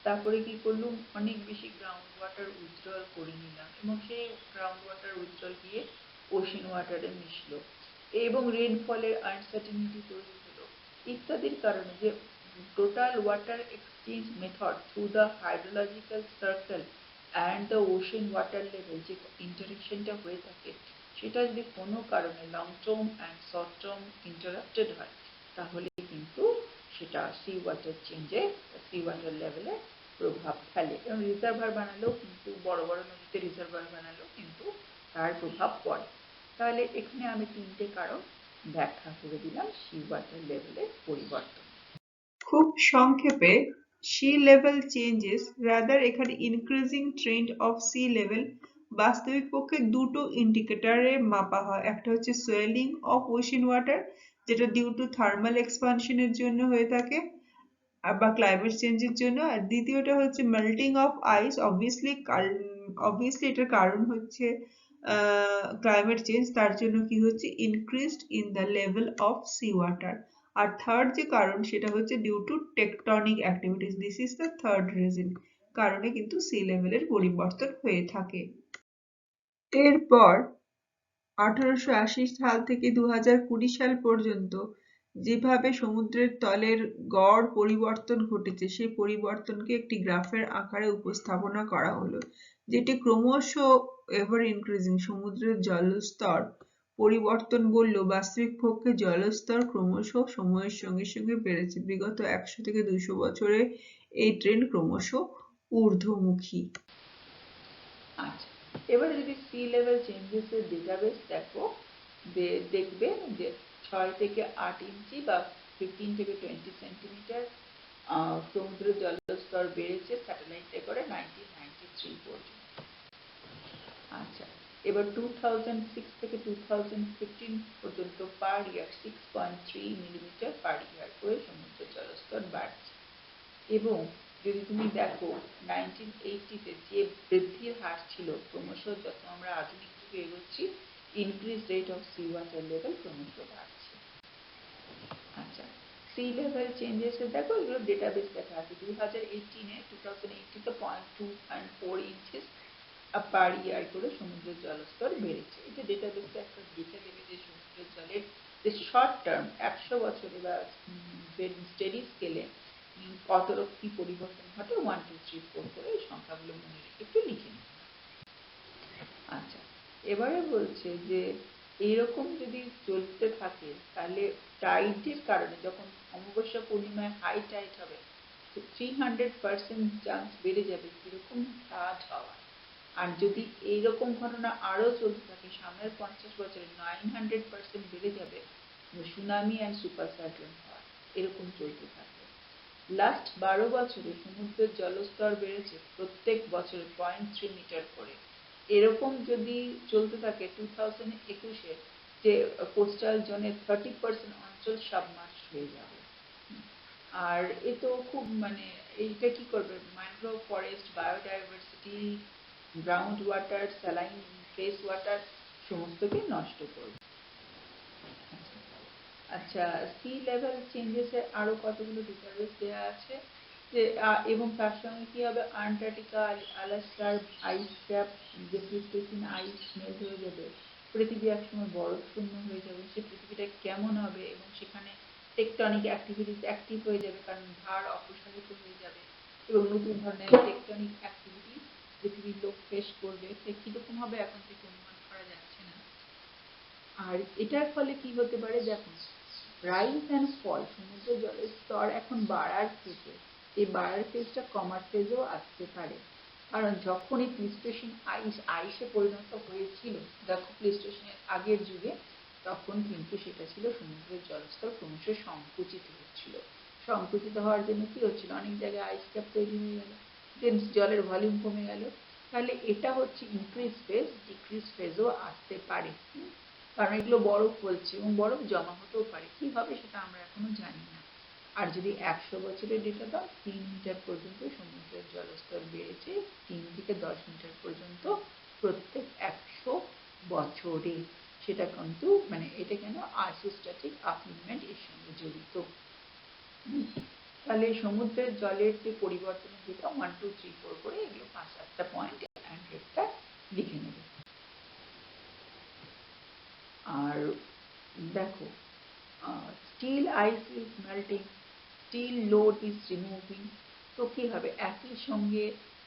তারপরে কি করলুম, অনেক বেশি গ্রাউন্ড ওয়াটার উইথড্রল করে নিলাম, এবং সেই গ্রাউন্ড ওয়াটার উইথড্রল গিয়ে ওশেন ওয়াটারে মিশলো, এবং রেনফলের আনসার্টেনিটি তৈরি হলো, ইত্যাদির কারণে যে total water exchange method through the hydrological circle and the ocean water level যে ইন্টারেকশনটা হয়ে থাকে সেটা যদি কোনো কারণে long term and short term interrupted হয় তাহলে কিন্তু সেটা সি ওয়াটার চেঞ্জে সি ওয়াটার লেভেলে প্রভাব ফেলে এবং রিজার্ভার বানালেও কিন্তু বড় বড় নদীতে রিজার্ভার বানালেও কিন্তু তার প্রভাব পড়ে। তাহলে এখানে আমি তিনটে কারণ ব্যাখ্যা করে দিলাম সি ওয়াটার লেভেলের পরিবর্তন। খুব সংক্ষেপে sea level changes rather এখানে increasing trend of sea level বাস্তবিক পক্ষে দুটো ইন্ডিকেটরে মাপা হয়, একটা হচ্ছে সোয়েলিং অফ ওশান ওয়াটার যেটা ডিউ টু থার্মাল এক্সপানশনের জন্য হয়ে থাকে বা ক্লাইমেট চেঞ্জের জন্য, আর দ্বিতীয়টা হচ্ছে মেল্টিং অফ আইস। অবভিয়াসলি এটার কারণ হচ্ছে ক্লাইমেট চেঞ্জ, তার জন্য কি হচ্ছে increased in the level of sea water. আর থার্ড যে কারণ সেটা হচ্ছে due to tectonic activities, this is the third reason, কারণে কিন্তু সি লেভেলের পরিবর্তন হয়ে থাকে। এরপর 1880 সাল থেকে 2020 সাল পর্যন্ত যেভাবে সমুদ্রের তলের গড় পরিবর্তন ঘটেছে সেই পরিবর্তনকে একটি গ্রাফের আকারে উপস্থাপনা করা হলো, যেটি ক্রমশ এভার ইনক্রিজিং সমুদ্রের জলস্তর পরিবর্তন বললেও বাস্তবিক পক্ষে জলস্তর ক্রমশ সময়ের সঙ্গে সঙ্গে বেড়েছে। বিগত 100 থেকে 200 বছরে এই ট্রেন্ড ক্রমশ ঊর্ধ্বমুখী। আচ্ছা, এবারে যদি সি লেভেল চেঞ্জেস এর ডেটাবেস দেখো, দেখবে যে 6 থেকে 8 ইঞ্চি বা 15 থেকে 20 সেন্টিমিটার সমুদ্রের জলস্তর বেড়েছে স্যাটেলাইটে করে 1993 পর্যন্ত। আচ্ছা, এবার 2006 থেকে 2015 পর্যন্ত পার ইয়ার 6.3 মিলিমিটার পার ইয়ার করে সমুদ্রের জলস্তর বাড়ছে। এবং যদি তুমি দেখো 1980-তে যে বৃদ্ধির হার ছিল ক্রমশ যত আমরা আধুনিক যুগে এগোচ্ছি increase rate of sea water level ক্রমশ বাড়ছে। আচ্ছা, সি লেভেল চেঞ্জেস দেখো এগুলো ডেটাবেস দেখা আছে 2018-এ 2018-তে 0.2 ইঞ্চিস পার ইয়ার করে সমুদ্রের জলস্তর বেড়েছে। এটা ডেটাবেসে একটা দেখে দেবে যে সমুদ্রের জলের যে শর্ট টার্ম 100 বছরে বা স্টেডি স্কেলে কত কি পরিবর্তন ঘটে 1 2 3 4 করে এই সংখ্যাগুলো মনে রেখে একটু লিখে নিন। আচ্ছা, এবারে বলছে যে এইরকম যদি চলতে থাকে তাহলে টাইডের কারণে যখন অমাবস্যা পূর্ণিমায় হাই টাইড হবে 300% চান্স বেড়ে যাবে কিরকম ফ্লাড হওয়ার। আর যদি এইরকম ঘটনা আরো চলতে থাকে সামনের 50 বছরে 900% বেড়ে যাবে সুনামি অ্যান্ড সুপার সাইক্লোন হওয়ার, এরকম চলতে থাকে। লাস্ট 12 বছরে সমুদ্রের জলস্তর বেড়েছে প্রত্যেক বছরে 0.3 মিটার করে। এরকম যদি চলতে থাকে 2021-এ যে কোস্টাল জোনের 30% অঞ্চল সাবমার্জ হয়ে যাবে। আর এ তো খুব মানে এইটা কি করবে mangrove forest, biodiversity, ground water, saline fresh water সমস্তকে নষ্ট করবে। আচ্ছা, সি লেভেল চেঞ্জেসের আরো কতগুলো ডেটাবেস দেওয়া আছে যে এবং তার সঙ্গে কি হবে আন্টার্কটিকা, আলাস্কার আইস ক্যাপ যে প্রিস্টেশন আইস মেল্ট হয়ে যাবে, পৃথিবী একসময় বরফ শূন্য হয়ে যাবে, সে পৃথিবীটা কেমন হবে এবং সেখানে টেকটনিক অ্যাক্টিভিটিস অ্যাক্টিভ হয়ে যাবে কারণ ভার অপসারিত হয়ে যাবে এবং নতুন ধরনের টেকটনিক অ্যাক্টিভিটিস পৃথিবীর লোক ফেস করবে, সে কিরকম হবে এখন থেকে অনুমান করা যাচ্ছে না। আর এটার ফলে কি হতে পারে দেখো রাইজ অ্যান্ড ফল সমুদ্রের জলের স্তর এখন বাড়ার ফেজে, এই বাড়ার ফেজটা কমার ফেজেও আসতে পারে কারণ যখন এই প্লিস্টোসিন আইসে পরিণত হয়েছিল দেখো প্লিস্টোসিনের আগের যুগে তখন কিন্তু সেটা ছিল সমুদ্রের জলস্তর ক্রমশ সংকুচিত হচ্ছিল। সংকুচিত হওয়ার জন্য কি হচ্ছিল অনেক জায়গায় আইস ক্যাপ তৈরি হয়ে গেল, দেন জলের ভলিউম কমে গেল, তাহলে এটা হচ্ছে ইনক্রিজ ফেজ ডিক্রিজ ফেজও আসতে পারে কারণ এগুলো বরফ গলছে এবং বরফ জমা হতেও পারে, কি হবে সেটা আমরা এখনো জানি না। আর যদি 100 বছরের ডেটা দাও 3 মিটার পর্যন্ত সমুদ্রের জলস্তর বেড়েছে 3 থেকে 10 মিটার পর্যন্ত প্রত্যেক 100 বছরে, সেটা কিন্তু মানে এটা কেন আইসোস্ট্যাটিক আপলিমেন্ট এর সঙ্গে জড়িত। তাহলে সমুদ্রের জলের যে পরিবর্তনের যেটা 1 2 3 4 করে এগুলো 5-7টা পয়েন্ট অ্যান্ড্রেডটা লিখে নেবে। আর দেখো still ice is melting, still load is removing. তো কি হবে, একই সঙ্গে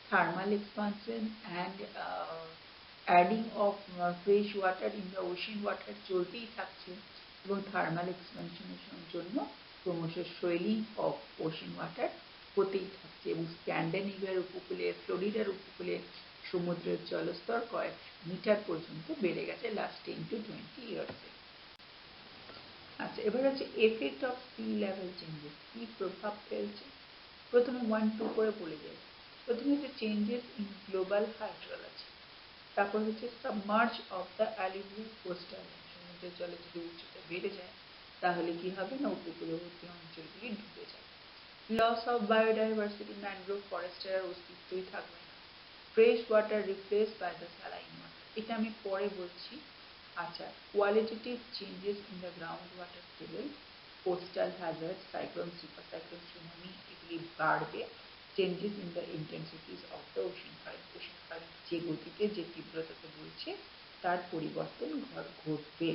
thermal expansion and adding of fresh water in the ocean water চলতেই থাকছে, এবং থার্মাল এক্সপানশনের জন্য ক্রমশ সোয়েলিং অফ ওশান ওয়াটার হতেই থাকছে, এবং স্ক্যান্ডিনেভিয়ার উপকূলে, ফ্লোরিডার উপকূলে সমুদ্রের জলস্তর কয়েক মিটার পর্যন্ত বেড়ে গেছে লাস্ট 10 to 20 ইয়ার্সে। আচ্ছা, এবার হচ্ছে effect of sea level changes, কি প্রভাব ফেলছে। প্রথমে 1-2 করে বলে যাই। প্রথমে হচ্ছে চেঞ্জেস ইন গ্লোবাল হাইড্রোলজি, তারপর হচ্ছে submerge of the alluvial coastal line, সমুদ্রের জলে যদি উচ্চতা বেড়ে যায় তাহলে কি হবে না, উপকূলবর্তী অঞ্চলগুলি ডুবে যাবে। লস অফ বায়োডাইভার্সিটি, ম্যানগ্রোভ ফরেস্টের অস্তিত্বই থাকবে না। Fresh water replace by the saline water, এটা আমি পরে বলছি। আচ্ছা, qualitative changes in the ground water table, coastal hazard, cyclone, super cyclone, tsunami, এগুলি বাড়বে। Changes in the intensities of the ocean current, ocean current যে গতিতে, যে তীব্রতাতে বলছে তার পরিবর্তন ঘটবে।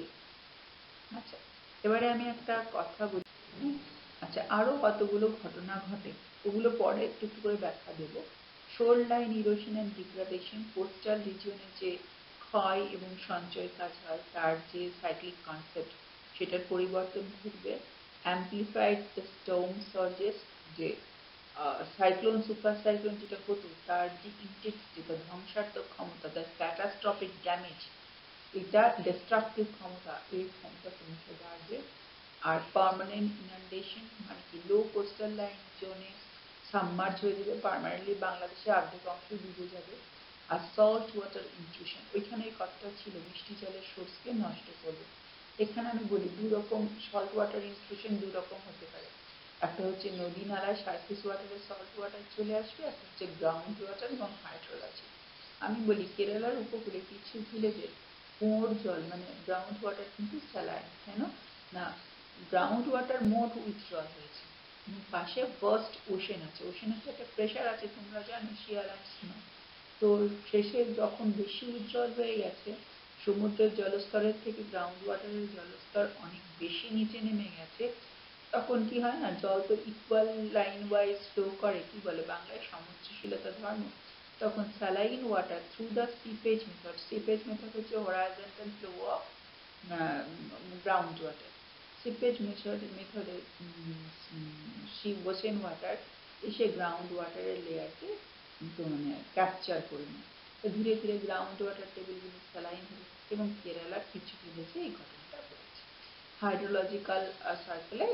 আচ্ছা, এবারে আমি একটা কথা বলি। আচ্ছা, আরো কতগুলো ঘটনা ঘটে, ওগুলো পরে একটু একটু করে ব্যাখ্যা দেব। শোর line erosion and degradation, coastal রিজিয়নে যে ক্ষয় এবং সঞ্চয় কাজ হয় তার যে সাইক্লিক কনসেপ্ট সেটার পরিবর্তন ঘটবে। অ্যাম্পলিফাইড দ্য স্টর্ম সার্জেস, যে সাইক্লোন, সুপার সাইক্লোন যেটা হতো তার যে ইন্টেন্সিটি বা ধ্বংসাত্মক ক্ষমতা, দ্য ক্যাটাস্ট্রফিক ড্যামেজ, এটা ডিস্ট্রাকটিভ ক্ষমতা, এই ক্ষমতা ক্রমশ বাড়বে। আর পার্মানেন্ট ইনান্ডেশন মানে কি, লো কোস্টাল লাইন জোনে সাবমার্জ হয়ে যাবে পার্মানেন্টলি, বাংলাদেশে অর্ধেক অংশ ডুবে যাবে। আর সল্ট ওয়াটার ইন্ট্রুশন, ওইখানে এই কথাটা ছিল মিষ্টি জলের সোর্সকে নষ্ট করবে। এখানে আমি বলি দু রকম সল্ট ওয়াটার ইন্ট্রুশন, দু রকম হতে পারে। একটা হচ্ছে নদী নালায় সারফেস ওয়াটারে সল্ট ওয়াটার চলে আসবে, একটা হচ্ছে গ্রাউন্ড ওয়াটার এবং হাইড্রোলজি। আমি বলি কেরালার উপকূলে কিছু ভিলেজে কুয়োর জল মানে গ্রাউন্ড ওয়াটার কিন্তু স্যালাইন, কেন না গ্রাউন্ড ওয়াটার মোট উইথড্রল হয়েছে, পাশে ভাস্ট ওশেন আছে, ওশেনের তো একটা প্রেশার আছে তোমরা জানো, শিয়ার অ্যান্ড স্নো। তো শেষে যখন বেশি উজ্জ্বল হয়ে গেছে, সমুদ্রের জলস্তরের থেকে গ্রাউন্ড ওয়াটারের জলস্তর অনেক বেশি নিচে নেমে গেছে, তখন কি হয় না, জল তো ইকুয়াল লাইন ওয়াইজ ফ্লো করে, কি বলে বাংলায় সমুদ্রশীলতা ধর্ম। তখন saline water through the seepage method, seepage method হচ্ছে horizontal flow of ground water, seepage মেথডে ওশেন ওয়াটার এসে গ্রাউন্ড ওয়াটারের লেয়ারকে মানে ক্যাপচার করে নেয়। তো ধীরে ধীরে গ্রাউন্ড ওয়াটার টেবিলগুলো স্যালাইন হয়ে যাচ্ছে, এবং কেরালার কিছু ভিলেজে এই ঘটনাটা ঘটেছে। হাইড্রোলজিক্যাল সার্কেলে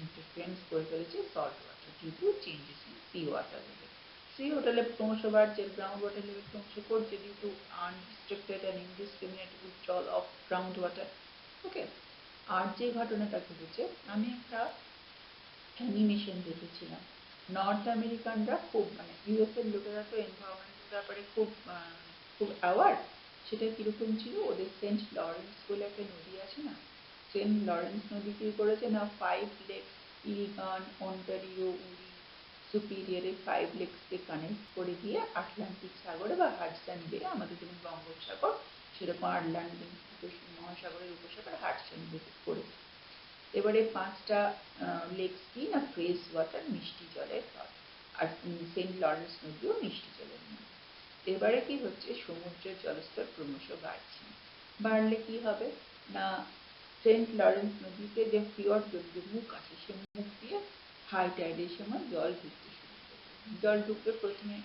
ইন্টারফারেন্স করে ফেলেছে salt water due to changes in sea water level. Sea water level ক্রমশ বাড়ছে, গ্রাউন্ড ওয়াটার লেভেল ক্রমশ কমছে due to unrestricted and indiscriminate withdrawal of ground water. Okay, আর যে ঘটনাটা ঘটেছে, আমি একটা অ্যানিমেশন দেখেছিলাম। নর্থ আমেরিকানরা খুব মানে ইউএস এর লোকেরা তো এনভায়রনমেন্টের ব্যাপারে খুব খুব অ্যাওয়ার্ড। সেটা কিরকম ছিল, ওদের সেন্ট লরেন্স বলে একটা নদী আছে না, সেন্ট লরেন্স নদী কি করেছে না, 5 লেকস, ইলিগান, অন্টারিও, উরি, সুপিরিয়রে 5 লেকসকে কানেক্ট করে দিয়ে আটলান্টিক সাগরে বা হাডসন বে, আমাদের যেমন বঙ্গোপসাগর সেরকম আটলান্টিক মহাসাগরের উপসাগর হাডসন বে করেছে। এবারে 5টা লেকস কি না, ফ্রেশ ওয়াটার, মিষ্টি জলের হ্রদ, আর সেন্ট লরেন্স নদীও মিষ্টি জলের নদী। এবারে কি হচ্ছে, সমুদ্রের জলস্তর ক্রমশ বাড়ছে, বাড়লে কি হবে না, সেন্ট লরেন্স নদীতে যে ফিয়র্ড যে মুখ আছে সে মুখ দিয়ে হাই টাইডের সময় জল ঢুকতে শুরু করবে। জল ঢুকবে, প্রথমে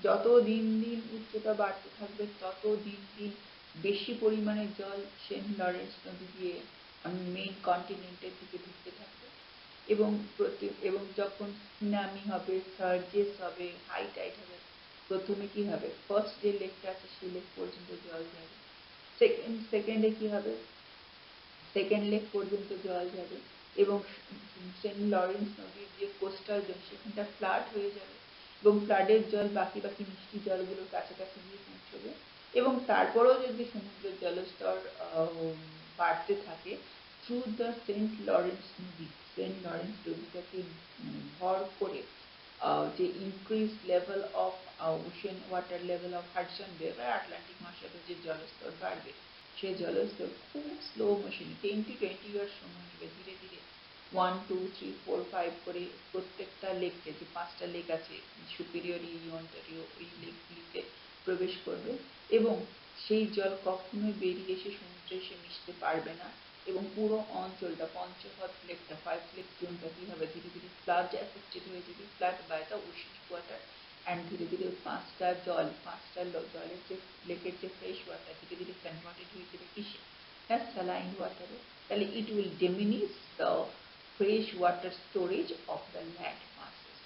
যত দিন দিন উচ্চতা বাড়তে থাকবে তত দিন দিন বেশি পরিমাণে জল সেন্ট লরেন্স নদী দিয়ে মেইন কন্টিনেন্টের দিকে ঢুকতে থাকবে, এবং যখন সুনামি হবে, সার্জেস হবে, হাই টাইড হবে, প্রথমে কি হবে, ফার্স্ট যে লেকটা আছে সেই লেক পর্যন্ত জল যাবে, সেকেন্ডে কি হবে, সেকেন্ড লেক পর্যন্ত জল যাবে, এবং সেন্ট লরেন্স নদীর যে কোস্টাল জোন সেখানটা ফ্লাড হয়ে যাবে, এবং ফ্লাডের জল বাকি বাকি মিষ্টি জলগুলোর কাছাকাছি গিয়ে পৌঁছবে, এবং তারপরেও যদি সমুদ্রের জলস্তর বাড়তে থাকে থ্রু দ্য সেন্ট লরেন্স নদী, সেন্ট লরেন্স নদীটাকে ভর করে যে increase level of ocean water level of Hudson বে বা আটলান্টিক মহাসাগরের যে জলস্তর বাড়বে, সে জলস্তর খুব স্লো মোশনে 10 to 20 ইয়ার্স সময় নেবে, ধীরে ধীরে 1 2 3 4 5 করে প্রত্যেকটা লেককে, যে 5টা লেক আছে সুপিরিয়র ইরি অন্টারিও, এই লেকগুলিতে প্রবেশ করবে এবং সেই জল কখনোই বেরিয়ে এসে সমুদ্রে এসে মিশতে পারবে না এবং পুরো অঞ্চলটা পঞ্চহদ লেকটা 5 লেক জোনটা কি হবে, ধীরে ধীরে ফ্লাড এফেক্টেড হয়ে যাবে, flood by the oceanic water and ধীরে ধীরে 5টা জলের যে লেকের যে ফ্রেশ ওয়াটার ধীরে ধীরে কনভার্টেড হয়ে যাবে কিসে, স্যালাইন ওয়াটারে। তাহলে it will diminish the fresh water storage of the land মাসেস।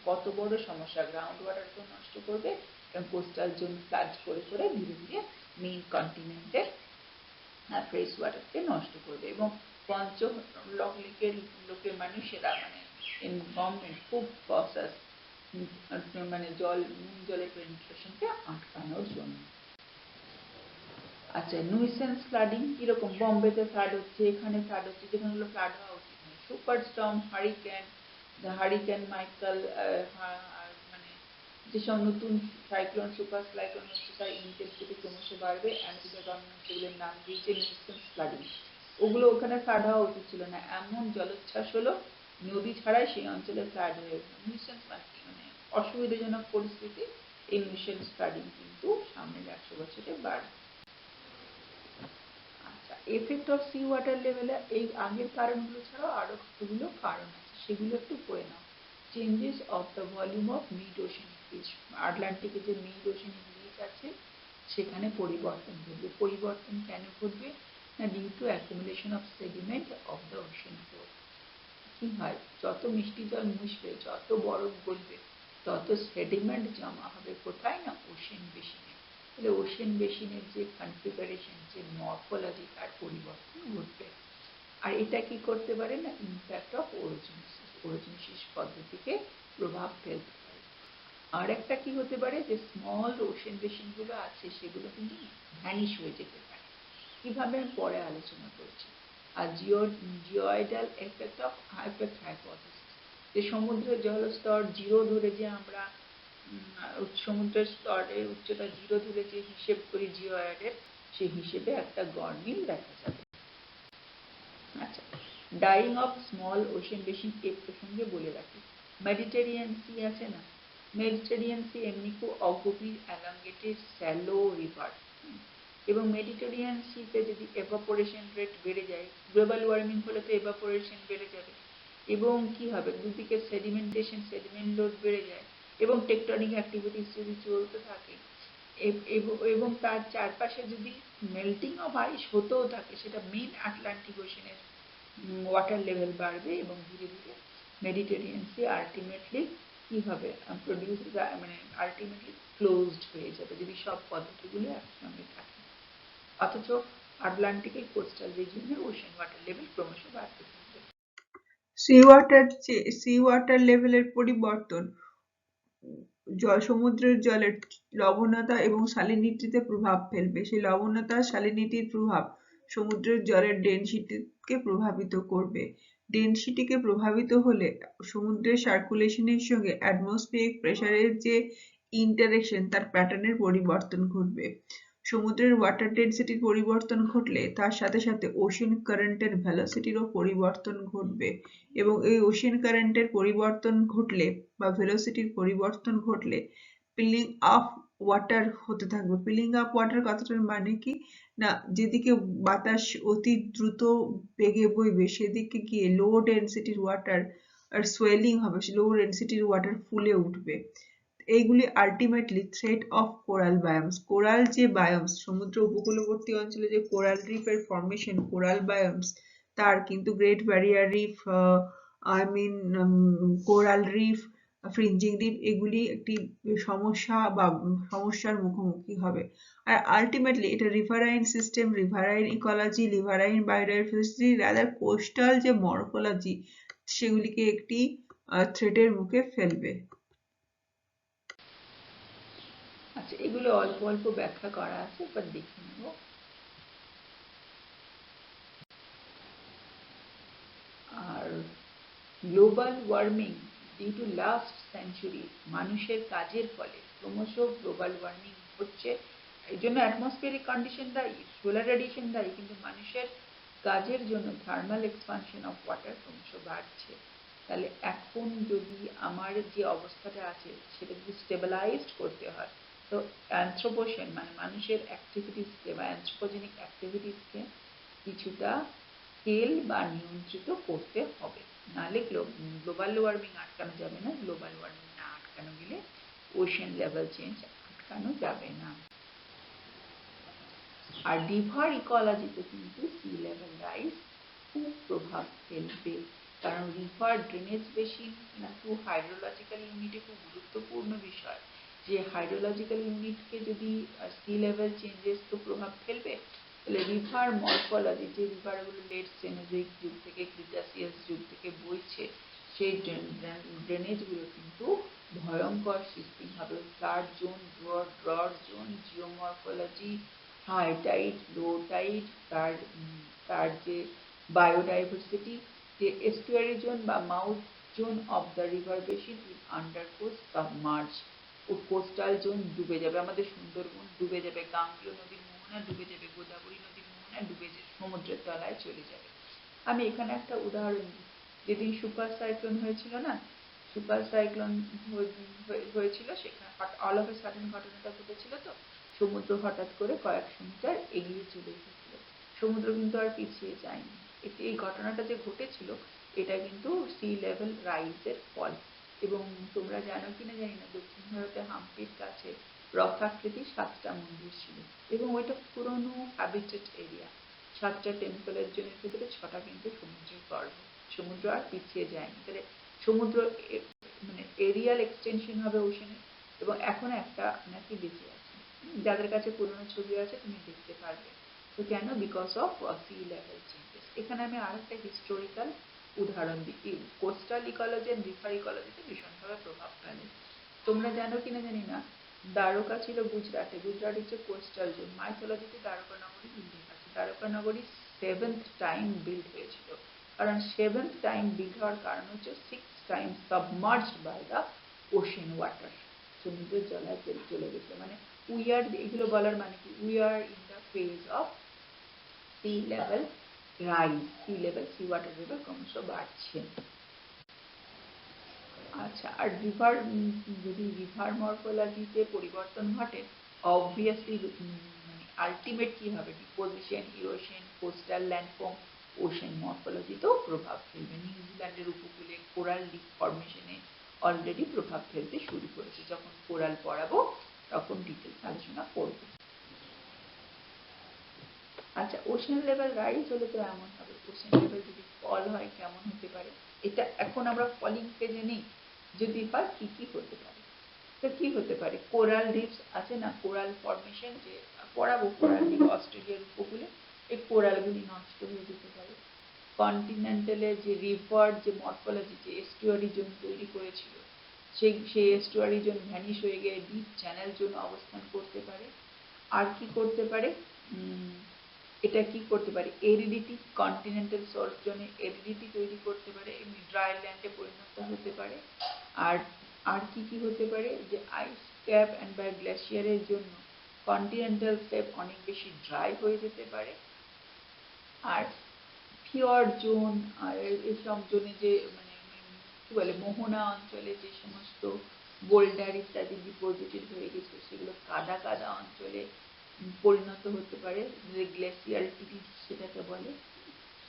কত বড় সমস্যা, গ্রাউন্ড ওয়াটার তো নষ্ট করবে এবং কোস্টাল জোন ফ্লাড করে করে ধীরে ধীরে মেইন কন্টিনেন্টের ফ্রেশ ওয়াটারকে নষ্ট করবে এবং পঞ্চলক লেকের লোকের মানুষেরা মানে গভর্নমেন্ট খুব প্রসেস মানে নুন জলের পেনিট্রেশনকে আটকানোর জন্য। আচ্ছা, নুইসেন্স ফ্লাডিং কিরকম, বম্বেতে ফ্লাড হচ্ছে, এখানে ফ্লাড হচ্ছে, যেখানে ফ্লাড হওয়া উচিত নয়, সুপার স্টর্ম, হারিকেন মাইকেল, মানে যেসব নতুন সাইক্লোন, সুপার সাইক্লোন হচ্ছে তার ইন্টেন্সিটি ক্রমশ বাড়বে। আমেরিকা গভর্নমেন্ট সেগুলোর নাম দিয়েছে নুইসেন্স ফ্লাডিং। ওগুলো ওখানে ফ্লাড হওয়া উচিত ছিল না, এমন জলোচ্ছ্বাস হলো নদী ছাড়াই সেই অঞ্চলে ফ্লাড হয়ে গেল। নুইসেন্স মানে অসুবিধাজনক পরিস্থিতি, এই নুইসেন্স ফ্লাডিং কিন্তু সামনের 100 বছরে বাড়বে। আচ্ছা, এফেক্ট অফ সি ওয়াটার লেভেলে এই আগের কারণগুলো ছাড়াও আরো কতগুলো কারণ আছে, সেগুলো একটু পড়ে নাও। Changes of the volume of mid oceanic ridge, আটলান্টিকে যে মিড ওশেনিক রিজ আছে সেখানে পরিবর্তন ঘটবে। পরিবর্তন কেন ঘটবে না, due to accumulation of sediment of the ocean floor. কি হয়, যত মিষ্টি জল মুছবে, যত বরফ গলবে, তত সেডিমেন্ট জমা হবে কোথায় না, ওশেন বেসিনে। তাহলে ওশেন বেসিনের যে কনফিগারেশন, যে মরফোলজি, তার পরিবর্তন ঘটবে। আর এটা কি করতে পারে না, ইম্প্যাক্ট অফ ওরোজেনেসিস পদ্ধতিকে প্রভাব ফেলতে পারে। আর একটা কি হতে পারে, যে স্মল ওশেন বেসিনগুলো আছে সেগুলো কিন্তু ভ্যানিশ হয়ে যেতে পারে। কিভাবে আমি পরে আলোচনা করছি। আর জিওয়েডাল এফেক্ট অফ হাইপোথিসিস, যে সমুদ্রের জলস্তর জিরো ধরে যে আমরা সমুদ্রের স্তরের উচ্চতা জিরো ধরে যে হিসেব করি জিওয়েডের, সেই হিসেবে একটা গড়মিল দেখা যাবে। আচ্ছা, dying of small ocean basin এর প্রসঙ্গে বলে রাখি, মেডিটেরিয়ান সি আছে না, মেডিটেরিয়ান সি এমনি খুব অগভীর অ্যালংগেটেড স্যালো রিভার, এবং মেডিটেরিয়ান সিতে যদি এভাপোরেশন রেট বেড়ে যায়, গ্লোবাল ওয়ার্মিং হলে তো এভাপোরেশন বেড়ে যাবে এবং কি হবে, দুদিকে সেডিমেন্ট লোড বেড়ে যায় এবং টেকটনিক অ্যাক্টিভিটিস যদি চলতে থাকে এবং তার চারপাশে যদি মেল্টিং অফ আইস হতেও থাকে, সেটা মেইন আটলান্টিক ওশেনের ওয়াটার লেভেল বাড়বে এবং ধীরে ধীরে মেডিটেরিয়ান সি আলটিমেটলি কি হবে, মানে আলটিমেটলি ক্লোজড হয়ে যাবে যদি সব পদ্ধতিগুলো একসঙ্গে থাকে। অথচ আটলান্টিকের কোস্টাল রিজিয়নের ওশেন ওয়াটার লেভেল ক্রমশ বাড়তে থাকবে। সি ওয়াটার লেভেলের পরিবর্তন সমুদ্রের জলের লবণতা এবং সালিনিটিতে প্রভাব ফেলবে। সেই লবণতা সালিনিটির প্রভাব সমুদ্রের জলের ডেনসিটিকে প্রভাবিত করবে। ডেনসিটিকে প্রভাবিত হলে সমুদ্রের সার্কুলেশনের সঙ্গে অ্যাটমসফিয়ারিক প্রেসারের যে ইন্টারেকশন, তার প্যাটার্নের পরিবর্তন ঘটবে। সমুদ্রের ওয়াটার ডেনসিটির পরিবর্তন ঘটলে তার সাথে সাথে ওশেন কারেন্টের ভেলোসিটিরও পরিবর্তন ঘটবে এবং এই ওশেন কারেন্টের পরিবর্তন ঘটলে বা ভেলোসিটির পরিবর্তন ঘটলে পিলিং আপ ওয়াটার হতে থাকবে। পিলিং আপ ওয়াটার কথাটার মানে কি না, যেদিকে বাতাস অতি দ্রুত বেগে বইবে সেদিকে গিয়ে লো ডেনসিটির ওয়াটার আর সোয়েলিং হবে, লো ডেনসিটির ওয়াটার ফুলে উঠবে। এইগুলি ultimately threat of coral biomes. Coral যে বায়োমস, সমুদ্র উপকূলবর্তী অঞ্চলে যে কোরাল রিফের ফর্মেশন, কোরাল বায়োমস, তার কিন্তু great barrier reef, coral reef, fringing reef, এগুলি একটি সমস্যা বা সমস্যার মুখোমুখি হবে। আর আলটিমেটলি এটা riverine system, riverine ecology, riverine biodiversity, rather coastal যে মরফোলজি, সেগুলিকে একটি থ্রেটের মুখে ফেলবে। আচ্ছা, এগুলো অল্প অল্প ব্যাখ্যা করা আছে, এবার দেখে নেব। আর global warming due to last century, মানুষের কাজের ফলে ক্রমশ গ্লোবাল ওয়ার্মিং হচ্ছে। এই জন্য অ্যাটমসফিয়ারিক কন্ডিশন দায়ী, সোলার রেডিয়েশন দায়ী, কিন্তু মানুষের কাজের জন্য থার্মাল এক্সপানশন অফ ওয়াটার ক্রমশ বাড়ছে। তাহলে এখন যদি আমার যে অবস্থাটা আছে সেটা যদি স্টেবিলাইজড করতে হয়, তো অ্যানথ্রোপোসেন মানে মানুষের অ্যাক্টিভিটিসকে বা অ্যানথ্রোপোজেনিক অ্যাক্টিভিটিসকে কিছুটা স্কেল বা নিয়ন্ত্রিত করতে হবে, নাহলে গ্লোবাল ওয়ার্মিং আটকানো যাবে না। গ্লোবাল ওয়ার্মিং না আটকানো গেলে ওশেন লেভেল চেঞ্জ আটকানো যাবে না। আর রিভার ইকোলজিতে কিন্তু সি লেভেল রাইজ খুব প্রভাব ফেলবে, কারণ রিভার ড্রেনেজ বেসিন কিন্তু হাইড্রোলজিক্যাল ইউনিটে খুব গুরুত্বপূর্ণ বিষয়। যে হাইড্রোলজিক্যাল ইউনিটকে যদি সি লেভেল চেঞ্জেস তো প্রভাব ফেলবে, তাহলে রিভার মরফোলজি, যে রিভারগুলো লেট সেনোজোইক যুগ থেকে ক্রিটাসিয়াস যুগ থেকে বইছে, সেই ড্রেনেজগুলো কিন্তু ভয়ঙ্কর সৃষ্টি হবে। Flood zone, drought zone, geomorphology, high tide, low tide, তার যে বায়োডাইভার্সিটি, যে এস্টুয়ারি জোন বা mouth zone of the river basin will undergo submerge. ও কোস্টাল জোন ডুবে যাবে, আমাদের সুন্দরবন ডুবে যাবে, গাঙ্গেয় নদীর মোহনা ডুবে যাবে, গোদাবরী নদীর মোহনা ডুবে সমুদ্রের তলায় চলে যাবে। আমি এখানে একটা উদাহরণ দিই। যেদিন সুপার সাইক্লোন হয়েছিল না, সুপার সাইক্লোন হয়েছিল, সেখানে অল অফ এ সাডেন ঘটনাটা ঘটেছিল, তো সমুদ্র হঠাৎ করে কয়েকশো মিটার এগিয়ে চলে এসেছিল। সমুদ্র কিন্তু আর পিছিয়ে যায়নি। এই ঘটনাটা যে ঘটেছিল এটা কিন্তু সি লেভেল রাইজের ফল। এবং তোমরা জানো কিনা জানি না, দক্ষিণ ভারতে হাম্পির কাছে রথাকৃতির 7টা মন্দির ছিল, এবং ওইটা পুরনো হ্যাবিটেড এরিয়া। 7টা টেম্পলের জন্য ভিতরে 6টা কিন্তু সমুদ্রের গর্ভ। সমুদ্র আর পিছিয়ে যায়নি। তাহলে সমুদ্র মানে এরিয়াল এক্সটেনশন হবে ওশানে, এবং এখন একটা নাকি বেঁচে আছে। যাদের কাছে পুরনো ছবি আছে তুমি দেখতে পারবে। তো কেন? Because of sea level changes. এখানে আমি আর একটা হিস্টোরিক্যাল উদাহরণ দিই। কোস্টাল ইকোলজি এন্ড রিভার ইকোলজিতে ভীষণভাবে প্রভাব ফেলে। তোমরা জানো কিনা জানি না, দ্বারকা ছিল গুজরাটে। গুজরাট হচ্ছে কোস্টাল জোন। মাইথোলজিতে দ্বারকা নগরী উল্লেখ আছে। দ্বারকা নগরী 7th টাইম বিল্ড হয়েছিল, কারণ 7th টাইম বিল্ড হওয়ার কারণ হচ্ছে 6 time submerged by the ocean water. সমুদ্রের জলায় চলে গেছে। মানে উই আর, এগুলো বলার মানে কি, we are in the phase of sea level rise. Sea level, sea water level ক্রমশ বাড়ছে। আচ্ছা, আর রিভার, যদি রিভার মরফোলজিতে পরিবর্তন ঘটে, অবভিয়াসলি মানে আলটিমেট কি হবে? Deposition, erosion, coastal landform, ocean মরফোলজিতেও প্রভাব ফেলবে। নিউজিল্যান্ডের উপকূলে কোরাল রিফ ফর্মেশনে অলরেডি প্রভাব ফেলতে শুরু করেছে। যখন কোরাল পড়াবো তখন ডিটেলস আলোচনা করব। আচ্ছা, ওশেন লেভেল রাইজ হলে তো এমন হবে, ওশেন লেভেল যদি ফল হয় কেমন হতে পারে? এটা এখন আমরা ফলিং ফেজে নেই। যদি হয় কি কি হতে পারে? তো কি হতে পারে? কোরাল রিফস আছে না, কোরাল ফর্মেশন, যে পড়াবো কোরাল রিফ অস্ট্রেলিয়ার উপকূলে, এই কোরালগুলি নষ্ট হয়ে যেতে পারে। কন্টিনেন্টালের যে রিভার যে মরফোলজি, যে এস্টুয়ারি জোন তৈরি করেছিল, সেই এস্টুয়ারি জোন ভ্যানিশ হয়ে গিয়ে ডিপ চ্যানেল জোন অবস্থান করতে পারে। আর কি করতে পারে? এটা কি করতে পারে? এরিডিটি, কন্টিনেন্টাল সল্ট জোনে এরিডিটি তৈরি করতে পারে, এমনি ড্রাই ল্যান্ডে পরিণত হতে পারে। আর আর কি কি হতে পারে? যে আইস ক্যাপ অ্যান্ড বা গ্লেশিয়ারের জন্য কন্টিনেন্টাল স্লেব অনেক বেশি ড্রাই হয়ে যেতে পারে। আর ফিওর জোন, আর এসব জোনে যে মানে কি বলে, মোহনা অঞ্চলে যে সমস্ত বোল্ডার ইত্যাদি ডিপোজিটেড হয়ে গেছে, সেগুলো কাদা কাদা অঞ্চলে পরিণত হতে পারে, যে গ্লেসিয়াল টিরিজ সেটাকে বলে।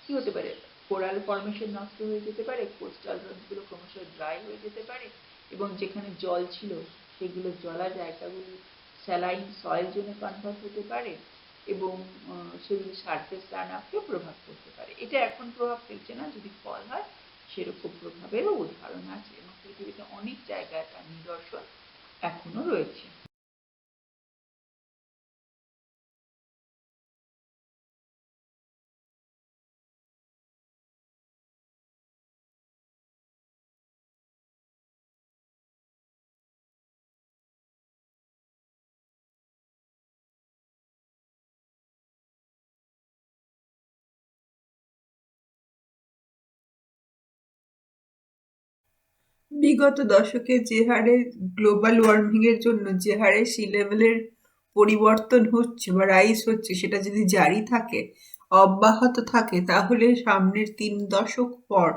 কি হতে পারে? কোরাল ফর্মেশন নষ্ট হয়ে যেতে পারে, কোস্টাল জোনগুলো ক্রমশ ড্রাই হয়ে যেতে পারে, এবং যেখানে জল ছিল সেগুলো জলা জায়গাগুলি স্যালাইন সয়েল জোনে কনভার্ট হতে পারে, এবং সেগুলি সারফেস রান আপকে প্রভাব করতে পারে। এটা এখন প্রভাব ফেলছে না, যদি ফল হয় সেরকম প্রভাবেরও উদাহরণ আছে, এবং পৃথিবীতে অনেক জায়গায় তার নিদর্শন এখনো রয়েছে। বিগত দশকে যে হারে গ্লোবাল ওয়ার্মিং এর জন্য যে হারে সি লেভেলের পরিবর্তন হচ্ছে বা রাইজ হচ্ছে, সেটা যদি জারি থাকে, অব্যাহত থাকে তাহলে সামনের 3 দশক পর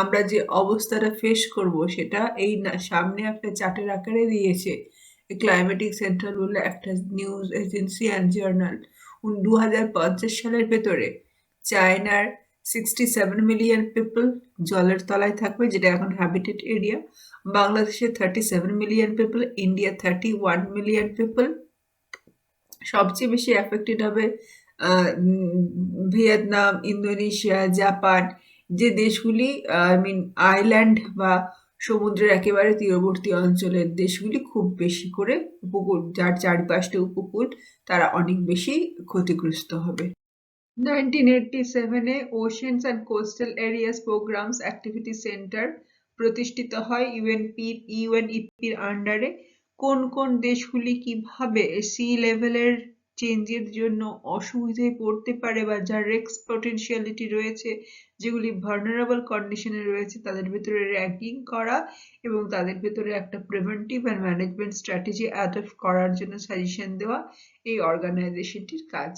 আমরা যে অবস্থাটা ফেস করব সেটা এই সামনে একটা চার্টের আকারে দিয়েছে ক্লাইমেটিক সেন্ট্রাল বলে একটা নিউজ এজেন্সি অ্যান্ড জার্নাল 2050 সালের ভেতরে চায়নার 67 মিলিয়ন পিপল জলের তলায় থাকবে, যেটা এখন হ্যাবিটেট এরিয়া। বাংলাদেশে 37 million people, India 31 million people. সবচেয়ে বেশি অ্যাফেক্টেড হবে ভিয়েতনাম, ইন্দোনেশিয়া, জাপান, যে দেশগুলি আইল্যান্ড বা সমুদ্রের একেবারে তীরবর্তী অঞ্চলের দেশগুলি খুব বেশি করে উপকূল, যার চারিপাশে উপকূল, তারা অনেক বেশি ক্ষতিগ্রস্ত হবে। 1987-এ oceans and coastal areas programs activity centre প্রতিষ্ঠিত হয় ইউএনইপির আন্ডারে। কোন কোন দেশগুলি কিভাবে সি লেভেলের চেঞ্জের জন্য অসুবিধায় পড়তে পারে বা যার রিস্ক পটেনশিয়ালিটি রয়েছে, যেগুলি ভার্নারেবল কন্ডিশনে রয়েছে, তাদের ভেতরে র্যাঙ্কিং করা এবং তাদের ভেতরে একটা preventive and management strategy adopt করার জন্য সাজেশন দেওয়া এই অর্গানাইজেশনটির কাজ।